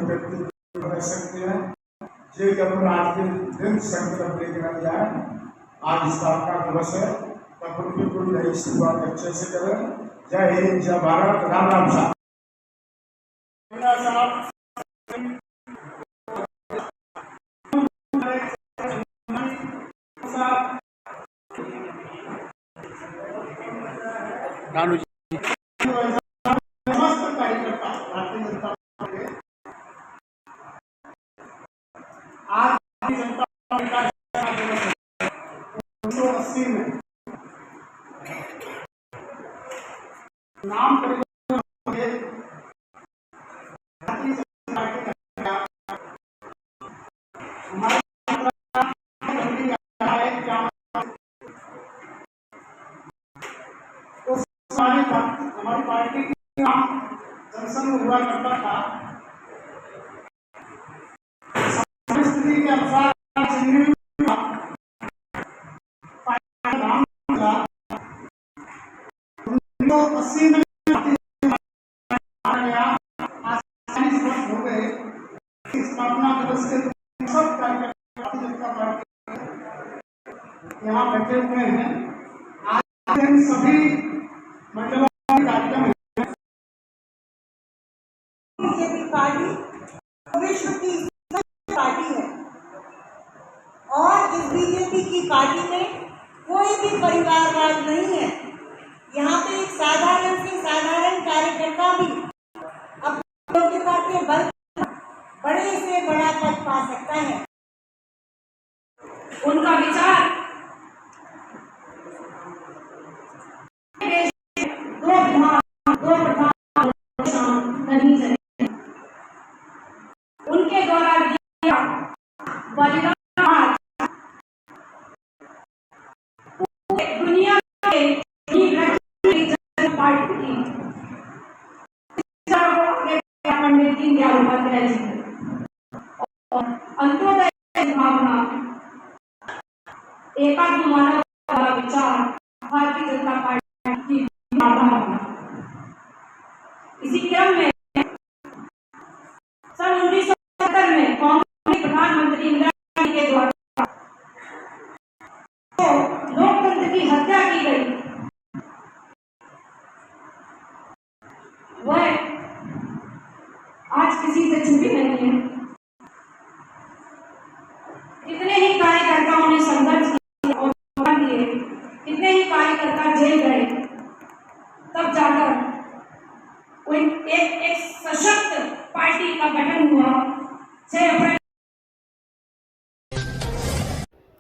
व्यक्ति रह सकते हैं। ये जब आज के दिन संकल्प लेकर जाए, आज स्थापना दिवस है, तब उनकी कोई नई शुरुआत अच्छे से करें। जय हिंद, जय भारत, राम राम साहब। रानू जी समस्त कार्यकर्ता भारतीय जनता पार्टी आज जनता पार्टी 1980 में नाम हमारी पार्टी की नाम जनसंघ हुआ करता था। स्थिति के अनुसार 1980 में हो गए। स्थापना दिवस के सब कार्यकर्ता भारतीय जनता पार्टी यहाँ बैठे हुए हैं। आज इन सभी मंडलों के कार्यक्रम पार्टी विश्व की पार्टी है और इस बीजेपी की पार्टी में कोई भी परिवारवाद नहीं है। यहाँ पे एक साधारण से साधारण कार्यकर्ता भी अपनी योग्यता के बल बड़े से बड़ा पद पा सकता है। उनका विचार नहीं चले। उनके द्वारा दिया बलिदान दुनिया में पार्टी की पंडित दीनदयाल उपाध्याय जी और अंत्योदय की भावना, एकात्म मानव का विचार भारतीय जनता पार्टी की भावना। इसी क्रम में सन 1970 में कांग्रेस प्रधानमंत्री इंदिरा गांधी के द्वारा तो लोकतंत्र की हत्या की गई। वह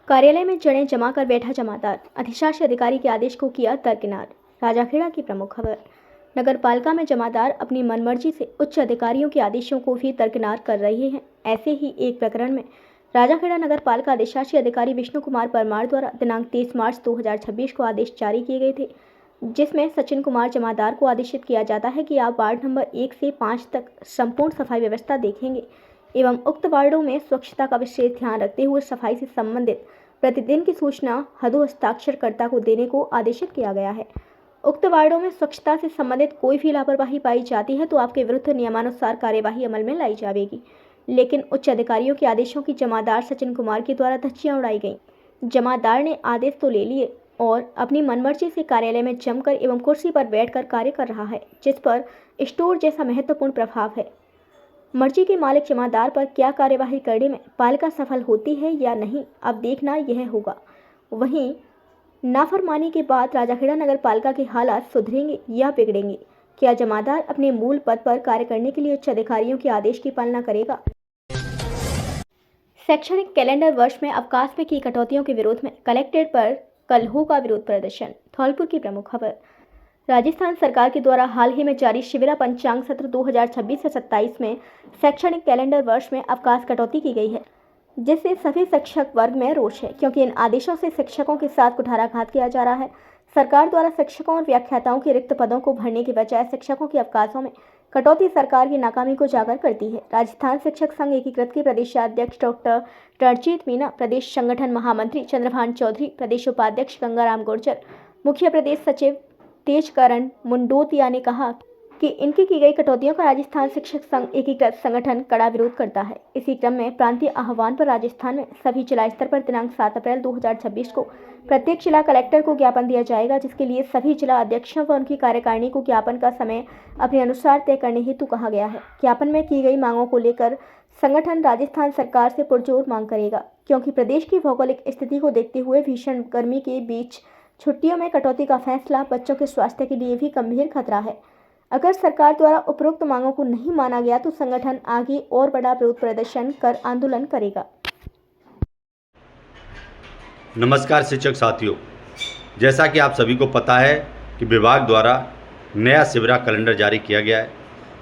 कार्यालय में जड़ें जमा कर बैठा जमादार, अधिशासी अधिकारी के आदेश को किया दरकिनार। राजाखेड़ा की प्रमुख खबर। नगर पालिका में जमादार अपनी मनमर्जी से उच्च अधिकारियों के आदेशों को भी दरकिनार कर रहे हैं। ऐसे ही एक प्रकरण में राजाखेड़ा नगर पालिका अधिशासी अधिकारी विष्णु कुमार परमार द्वारा दिनांक 23 मार्च 2026 को आदेश जारी किए गए थे, जिसमें सचिन कुमार जमादार को आदेशित किया जाता है कि आप वार्ड नंबर 1 से 5 तक संपूर्ण सफाई व्यवस्था देखेंगे एवं उक्त वार्डों में स्वच्छता का विशेष ध्यान रखते हुए सफाई से संबंधित प्रतिदिन की सूचना हदो हस्ताक्षरकर्ता को देने को आदेशित किया गया है। उक्त वार्डों में स्वच्छता से संबंधित कोई भी लापरवाही पाई जाती है तो आपके विरुद्ध नियमानुसार कार्यवाही अमल में लाई जाएगी। लेकिन उच्च अधिकारियों के आदेशों की जमादार सचिन कुमार के द्वारा धज्जियां उड़ाई गईं। जमादार ने आदेश तो ले लिए और अपनी मनमर्जी से कार्यालय में जमकर एवं कुर्सी पर बैठकर कार्य कर रहा है, जिस पर स्टोर जैसा महत्वपूर्ण प्रभाव है। मर्जी के मालिक जमादार पर क्या कार्यवाही करने में पालिका सफल होती है या नहीं, अब देखना यह होगा। वहीं नाफरमानी के बाद राजाखेड़ा नगर पालिका के हालात सुधरेंगे या बिगड़ेंगे? क्या जमादार अपने मूल पद पर कार्य करने के लिए उच्च अधिकारियों के आदेश की पालना करेगा? शैक्षणिक कैलेंडर वर्ष में अवकाश में की कटौतियों के विरोध में कलेक्ट्रेट पर कल होगा विरोध प्रदर्शन। धौलपुर की प्रमुख खबर। राजस्थान सरकार के द्वारा हाल ही में जारी शिविरा पंचांग सत्र 2026 से 27 में शैक्षणिक कैलेंडर वर्ष में अवकाश कटौती की गई है, जिससे सभी शिक्षक वर्ग में रोष है, क्योंकि इन आदेशों से शिक्षकों के साथ कुठाराघात किया जा रहा है। सरकार द्वारा शिक्षकों और व्याख्याताओं के रिक्त पदों को भरने के बजाय शिक्षकों के अवकाशों में कटौती सरकार की नाकामी को उजागर करती है। राजस्थान शिक्षक संघ एकीकृत के प्रदेशाध्यक्ष डॉक्टर रणजीत मीना, प्रदेश संगठन महामंत्री चंद्रभान चौधरी, प्रदेश उपाध्यक्ष गंगाराम गुर्जर, मुख्य प्रदेश सचिव तेजकरण मुंडोतिया ने कहा कि इनकी की गई कटौतियों का राजस्थान शिक्षक संघ एकीकृत संगठन कड़ा विरोध करता है। इसी क्रम में प्रांतीय आह्वान पर राजस्थान में सभी जिला स्तर पर दिनांक 7 अप्रैल 2026 को प्रत्येक जिला कलेक्टर को ज्ञापन दिया जाएगा, जिसके लिए सभी जिला अध्यक्षों व उनकी कार्यकारिणी को ज्ञापन का समय अपने अनुसार तय करने हेतु कहा गया है। ज्ञापन में की गई मांगों को लेकर संगठन राजस्थान सरकार से पुरजोर मांग करेगा, क्योंकि प्रदेश की भौगोलिक स्थिति को देखते हुए भीषण गर्मी के बीच छुट्टियों में कटौती का फैसला बच्चों के स्वास्थ्य के लिए भी गंभीर खतरा है। अगर सरकार द्वारा उपरोक्त मांगों को नहीं माना गया तो संगठन आगे और बड़ा विरोध प्रदर्शन कर आंदोलन करेगा। नमस्कार शिक्षक साथियों, जैसा कि आप सभी को पता है कि विभाग द्वारा नया शिविरा कैलेंडर जारी किया गया है,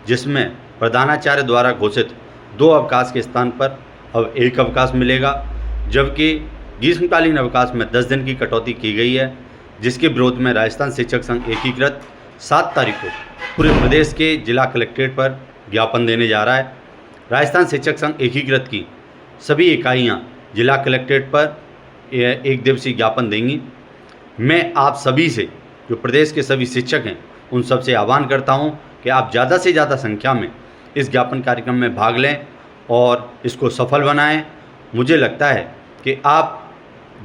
जिसमें प्रधानाचार्य द्वारा घोषित 2 अवकाश के स्थान पर अब 1 अवकाश मिलेगा, जबकि ग्रीष्मकालीन अवकाश में 10 दिन की कटौती की गई है, जिसके विरोध में राजस्थान शिक्षक संघ एकीकृत 7 तारीख को पूरे प्रदेश के जिला कलेक्ट्रेट पर ज्ञापन देने जा रहा है। राजस्थान शिक्षक संघ एकीकृत की सभी इकाइयां जिला कलेक्ट्रेट पर 1 दिवसीय ज्ञापन देंगी। मैं आप सभी से, जो प्रदेश के सभी शिक्षक हैं, उन सब से आह्वान करता हूं कि आप ज़्यादा से ज़्यादा संख्या में इस ज्ञापन कार्यक्रम में भाग लें और इसको सफल बनाएं। मुझे लगता है कि आप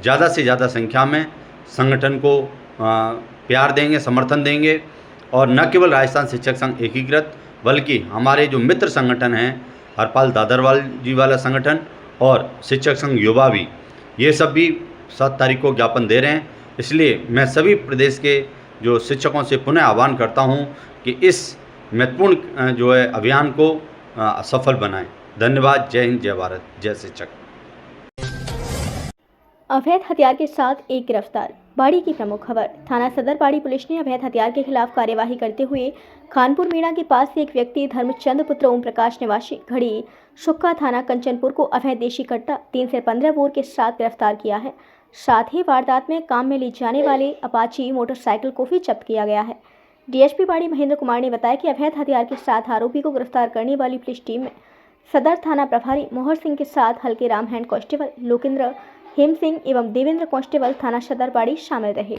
ज़्यादा से ज़्यादा संख्या में संगठन को प्यार देंगे, समर्थन देंगे, और न केवल राजस्थान शिक्षक संघ एकीकृत बल्कि हमारे जो मित्र संगठन हैं, हरपाल दादरवाल जी वाला संगठन और शिक्षक संघ युवा भी, ये सब भी 7 तारीख को ज्ञापन दे रहे हैं। इसलिए मैं सभी प्रदेश के जो शिक्षकों से पुनः आह्वान करता हूं कि इस महत्वपूर्ण जो है अभियान को सफल बनाएं। धन्यवाद। जय हिंद, जय भारत, जय शिक्षक। अवैध हथियार के साथ एक गिरफ्तार। बाड़ी की प्रमुख खबर। थाना सदर बाड़ी पुलिस ने अवैध हथियार के खिलाफ कार्यवाही करते हुए खानपुर मीणा के पास से एक व्यक्ति धर्मचंद पुत्र ओम प्रकाश निवासी घड़ी शुक्का थाना कंचनपुर को अवैध देशी कट्टा 3 से 15 बोर के साथ गिरफ्तार किया है। साथ ही वारदात में काम में ली जाने वाले अपाची मोटरसाइकिल को भी जब्त किया गया है। डीएसपी बाड़ी महेंद्र कुमार ने बताया कि अवैध हथियार के साथ आरोपी को गिरफ्तार करने वाली पुलिस टीम में सदर थाना प्रभारी मोहर सिंह के साथ हल्के राम हैंड कांस्टेबल लोकेंद्र हेम सिंह एवं देवेंद्र कांस्टेबल थाना सदर बाड़ी शामिल रहे।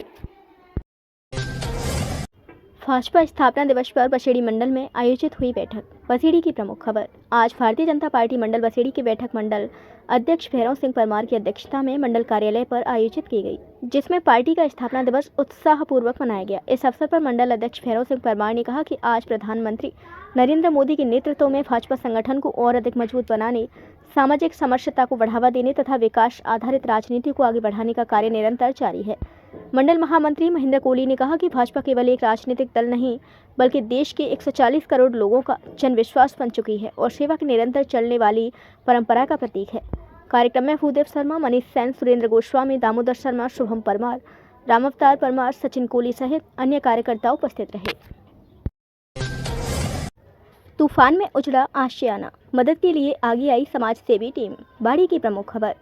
भाजपा स्थापना दिवस पर बसेड़ी मंडल में आयोजित हुई बैठक। बसेड़ी की प्रमुख खबर। आज भारतीय जनता पार्टी मंडल बसेड़ी की बैठक मंडल अध्यक्ष भैरव सिंह परमार की अध्यक्षता में मंडल कार्यालय पर आयोजित की गई, जिसमें पार्टी का स्थापना दिवस उत्साहपूर्वक मनाया गया। इस अवसर पर मंडल अध्यक्ष भैरव सिंह परमार ने कहा कि आज प्रधानमंत्री नरेंद्र मोदी के नेतृत्व में भाजपा संगठन को और अधिक मजबूत बनाने, सामाजिक समरसता को बढ़ावा देने तथा विकास आधारित राजनीति को आगे बढ़ाने का कार्य निरंतर जारी है। मंडल महामंत्री महेंद्र कोहली ने कहा कि भाजपा केवल एक राजनीतिक दल नहीं बल्कि देश के 140 करोड़ लोगों का जन विश्वास बन चुकी है और सेवा की निरंतर चलने वाली परंपरा का प्रतीक है। कार्यक्रम में भूदेव शर्मा, मनीष सेन, सुरेंद्र गोस्वामी, दामोदर शर्मा, शुभम परमार, राम अवतार परमार, सचिन कोहली सहित अन्य कार्यकर्ता उपस्थित रहे। तूफान में उजड़ा आशियाना, मदद के लिए आगे आई समाज सेवी टीम। बाड़ी की प्रमुख खबर।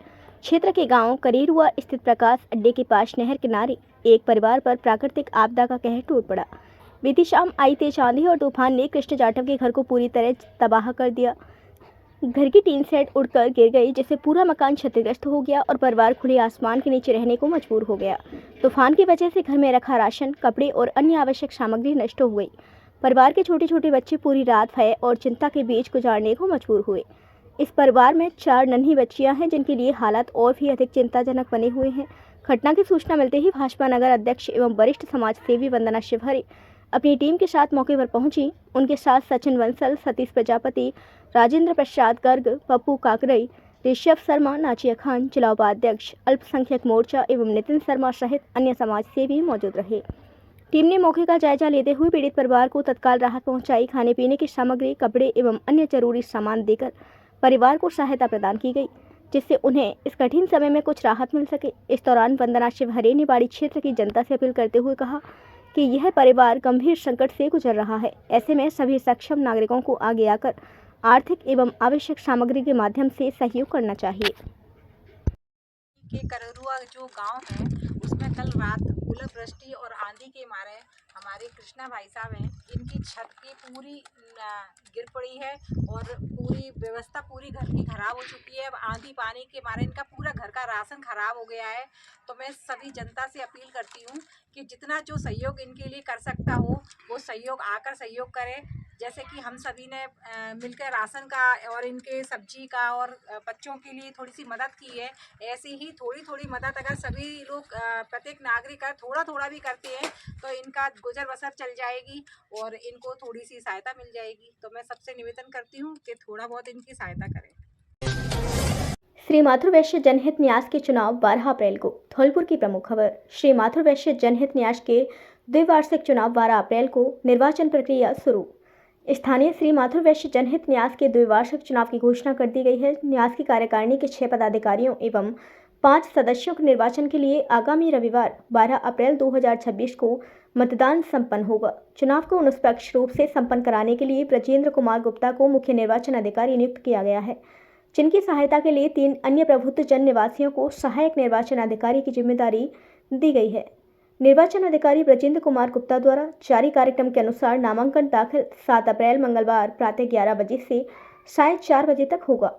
क्षेत्र के गांव करेरुआ स्थित प्रकाश अड्डे के पास नहर किनारे एक परिवार पर प्राकृतिक आपदा का कहर टूट पड़ा। बीती शाम आई तेज आंधी और तूफान ने कृष्ण जाटव के घर को पूरी तरह तबाह कर दिया। घर की टीन सेट उड़कर गिर गई, जिससे पूरा मकान क्षतिग्रस्त हो गया और परिवार खुले आसमान के नीचे रहने को मजबूर हो गया। तूफान की वजह से घर में रखा राशन, कपड़े और अन्य आवश्यक सामग्री नष्ट हो गई। परिवार के छोटे छोटे बच्चे पूरी रात भय और चिंता के बीच गुजारने को मजबूर हुए। इस परिवार में 4 नन्ही बच्चियां हैं, जिनके लिए हालात और भी अधिक चिंताजनक बने हुए हैं। घटना की सूचना मिलते ही भाजपा नगर अध्यक्ष एवं वरिष्ठ समाज सेवी वंदना शिवहरे अपनी टीम के साथ मौके पर पहुंची। उनके साथ सचिन बंसल, सतीश प्रजापति, राजेंद्र प्रसाद गर्ग, पप्पू काकरई, ऋषभ शर्मा, नाचिया खान, जिला उपाध्यक्ष अल्पसंख्यक मोर्चा एवं नितिन शर्मा सहित अन्य समाज सेवी मौजूद रहे। टीम ने मौके का जायजा लेते हुए पीड़ित परिवार को तत्काल राहत पहुंचाई। खाने पीने की सामग्री, कपड़े एवं अन्य जरूरी सामान देकर परिवार को सहायता प्रदान की गई, जिससे उन्हें इस कठिन समय में कुछ राहत मिल सके। इस दौरान वंदना शिवहरे ने बाड़ी क्षेत्र की जनता से अपील करते हुए कहा कि यह परिवार गंभीर संकट से गुजर रहा है। ऐसे में सभी सक्षम नागरिकों को आगे आकर आर्थिक एवं आवश्यक सामग्री के माध्यम से सहयोग करना चाहिए। के करेरुआ जो गांव है उसमें कल रात ओलावृष्टि और आंधी के मारे हमारे कृष्णा भाई साहब हैं, इनकी छत की पूरी गिर पड़ी है और पूरी व्यवस्था पूरी घर की खराब हो चुकी है। अब आंधी पानी के मारे इनका पूरा घर का राशन खराब हो गया है। तो मैं सभी जनता से अपील करती हूँ कि जितना जो सहयोग इनके लिए कर सकता हो वो सहयोग आकर सहयोग करें। जैसे कि हम सभी ने मिलकर राशन का और इनके सब्जी का और बच्चों के लिए थोड़ी सी मदद की है, ऐसी ही थोड़ी थोड़ी मदद अगर सभी लोग प्रत्येक नागरिक थोड़ा थोड़ा भी करते हैं तो इनका गुजर बसर चल जाएगी और इनको थोड़ी सी सहायता मिल जाएगी। तो मैं सबसे निवेदन करती हूँ कि थोड़ा बहुत इनकी सहायता करें। श्री माथुर वैश्य जनहित न्यास के चुनाव 12 अप्रैल को। धौलपुर की प्रमुख खबर। श्री माथुर वैश्य जनहित न्यास के द्विवार्षिक चुनाव 12 अप्रैल को। निर्वाचन प्रक्रिया शुरू। स्थानीय श्री माथुर वैश्य जनहित न्यास के द्विवार्षिक चुनाव की घोषणा कर दी गई है। न्यास की कार्यकारिणी के 6 पदाधिकारियों एवं 5 सदस्यों के निर्वाचन के लिए आगामी रविवार 12 अप्रैल 2026 को मतदान संपन्न होगा। चुनाव को निष्पक्ष रूप से संपन्न कराने के लिए ब्रजेंद्र कुमार गुप्ता को मुख्य निर्वाचन अधिकारी नियुक्त किया गया है, जिनकी सहायता के लिए 3 अन्य प्रभुत्व जन निवासियों को सहायक निर्वाचन अधिकारी की जिम्मेदारी दी गई है। निर्वाचन अधिकारी ब्रजेंद्र कुमार गुप्ता द्वारा जारी कार्यक्रम के अनुसार नामांकन दाखिल 7 अप्रैल मंगलवार प्रातः 11 बजे से साढ़े 4 बजे तक होगा।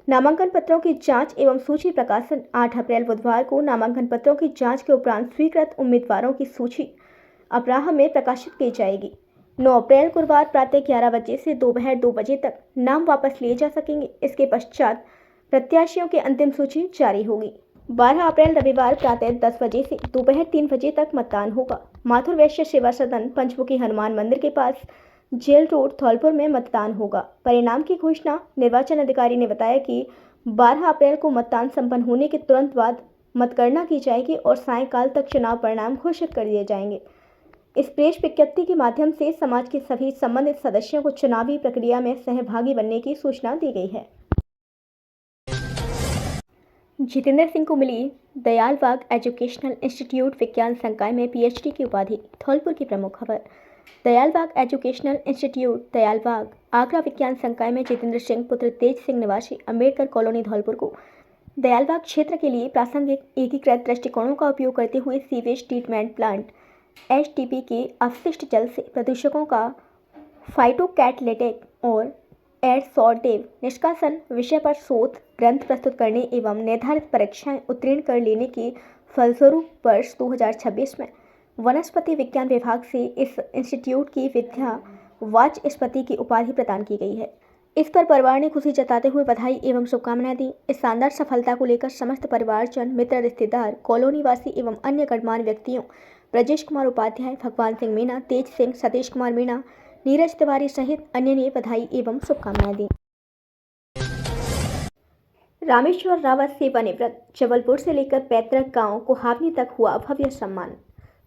नामांकन पत्रों की जांच एवं सूची प्रकाशन 8 अप्रैल बुधवार को। नामांकन पत्रों की जांच के उपरांत स्वीकृत उम्मीदवारों की सूची अपराह्न में प्रकाशित की जाएगी। 9 अप्रैल गुरुवार प्रातः 11 बजे से दोपहर 2 बजे तक नाम वापस लिए जा सकेंगे। इसके पश्चात प्रत्याशियों की अंतिम सूची जारी होगी। 12 अप्रैल रविवार प्रातः 10 बजे से दोपहर 3 बजे तक मतदान होगा। माथुर वैश्य सेवा सदन पंचमुखी हनुमान मंदिर के पास जेल रोड धौलपुर में मतदान होगा। परिणाम की घोषणा निर्वाचन अधिकारी ने बताया कि 12 अप्रैल को मतदान संपन्न होने के तुरंत बाद मतगणना की जाएगी और सायंकाल तक चुनाव परिणाम घोषित कर दिए जाएंगे। इस प्रेस विज्ञप्ति के माध्यम से समाज के सभी संबंधित सदस्यों को चुनावी प्रक्रिया में सहभागी बनने की सूचना दी गई है। जितेंद्र सिंह को मिली दयाल बाग एजुकेशनल इंस्टीट्यूट विज्ञान संकाय में पीएचडी की उपाधि। धौलपुर की प्रमुख खबर। दयाल बाग एजुकेशनल इंस्टीट्यूट दयाल बाग आगरा विज्ञान संकाय में जितेंद्र सिंह पुत्र तेज सिंह निवासी अंबेडकर कॉलोनी धौलपुर को दयाल बाग क्षेत्र के लिए प्रासंगिक एकीकृत दृष्टिकोणों का उपयोग करते हुए सीवेज ट्रीटमेंट प्लांट एचटीपी के अपशिष्ट जल से प्रदूषकों का फाइटोकैटालिटिक और एडसॉर्टिव निष्कासन विषय पर शोध ग्रंथ प्रस्तुत करने एवं निर्धारित परीक्षाएं उत्तीर्ण कर लेने की फलस्वरूप वर्ष 2026 में वनस्पति विज्ञान विभाग से इस इंस्टीट्यूट की विद्या वाचस्पति की उपाधि प्रदान की गई है। इस पर परिवार ने खुशी जताते हुए बधाई एवं शुभकामनाएं दी। इस शानदार सफलता को लेकर समस्त परिवारजन, मित्र, रिश्तेदार, कॉलोनी वासी एवं अन्य गणमान्य व्यक्तियों ब्रजेश कुमार उपाध्याय, भगवान सिंह मीणा, तेज सिंह, सतीश कुमार मीणा, नीरज तिवारी सहित अन्य ने बधाई एवं शुभकामनाएं दी। रामेश्वर रावत सेवानिवृत्त जबलपुर से लेकर पैतृक गांव कोहावनी तक हुआ भव्य सम्मान।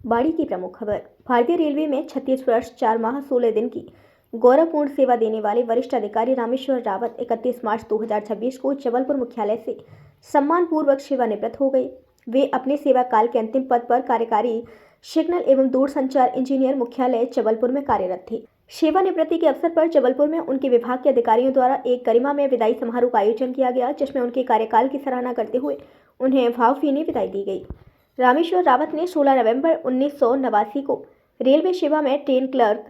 बाड़ी की प्रमुख खबर। भारतीय रेलवे में 36 वर्ष 4 माह 16 दिन की गौरवपूर्ण सेवा देने वाले वरिष्ठ अधिकारी रामेश्वर रावत 31 मार्च 2026 को जबलपुर मुख्यालय से सम्मानपूर्वक सेवानिवृत्त हो गए। वे अपने सेवा काल के अंतिम पद पर कार्यकारी सिग्नल एवं दूरसंचार इंजीनियर मुख्यालय जबलपुर में कार्यरत थे। सेवानिवृत्ति के अवसर पर जबलपुर में उनके विभाग के अधिकारियों द्वारा एक गरिमामय विदाई समारोह का आयोजन किया गया, जिसमें उनके कार्यकाल की सराहना करते हुए उन्हें भावभीनी विदाई दी गई। रामेश्वर रावत ने 16 नवंबर 1989 को रेलवे सेवा में ट्रेन क्लर्क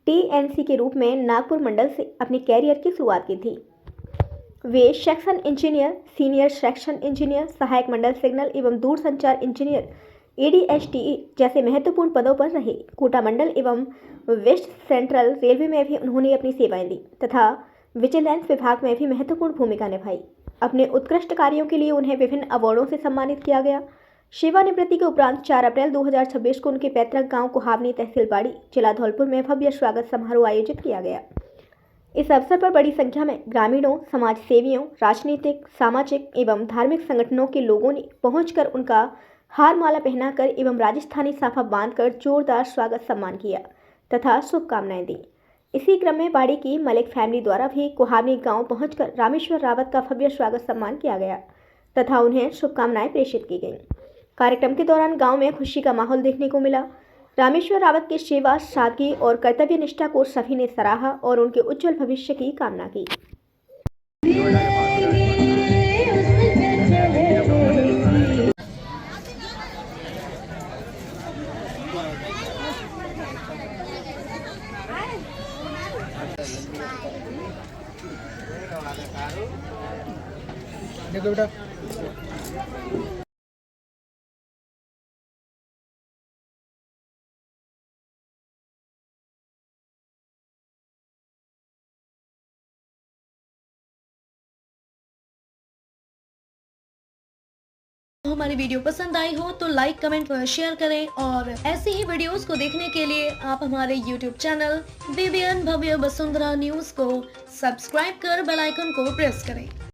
TNC के रूप में नागपुर मंडल से अपने कैरियर की शुरुआत की थी। वे section engineer, senior section engineer, सहायक मंडल सिग्नल एवं दूरसंचार इंजीनियर ADSTE जैसे महत्वपूर्ण पदों पर रहे। कोटा मंडल एवं वेस्ट सेंट्रल रेलवे में भी उन्होंने अपनी सेवाएं दी तथा विजिलेंस विभाग में भी महत्वपूर्ण भूमिका निभाई। अपने उत्कृष्ट कार्यों के लिए उन्हें विभिन्न अवार्डों से सम्मानित किया गया। सेवानिवृत्ति के उपरांत 4 अप्रैल 2026 को उनके पैतृक गांव कोहावनी तहसील बाड़ी जिला धौलपुर में भव्य स्वागत समारोह आयोजित किया गया। इस अवसर पर बड़ी संख्या में ग्रामीणों, समाज सेवियों, राजनीतिक, सामाजिक एवं धार्मिक संगठनों के लोगों ने पहुंचकर उनका हार माला पहनाकर एवं राजस्थानी साफा बांधकर जोरदार स्वागत सम्मान किया तथा शुभकामनाएं दी। इसी क्रम में बाड़ी की मलिक फैमिली द्वारा भी कोहावनी गांव पहुंचकर रामेश्वर रावत का भव्य स्वागत सम्मान किया गया तथा उन्हें शुभकामनाएं प्रेषित की गईं। कार्यक्रम के दौरान गांव में खुशी का माहौल देखने को मिला। रामेश्वर रावत की सेवा, सादगी और कर्तव्य निष्ठा को सभी ने सराहा और उनके उज्जवल भविष्य की कामना की। देखो बेटा, हमारी वीडियो पसंद आई हो तो लाइक, कमेंट व शेयर करें और ऐसी ही वीडियोस को देखने के लिए आप हमारे YouTube चैनल BBN भव्य वसुंधरा न्यूज को सब्सक्राइब कर बेल आइकन को प्रेस करें।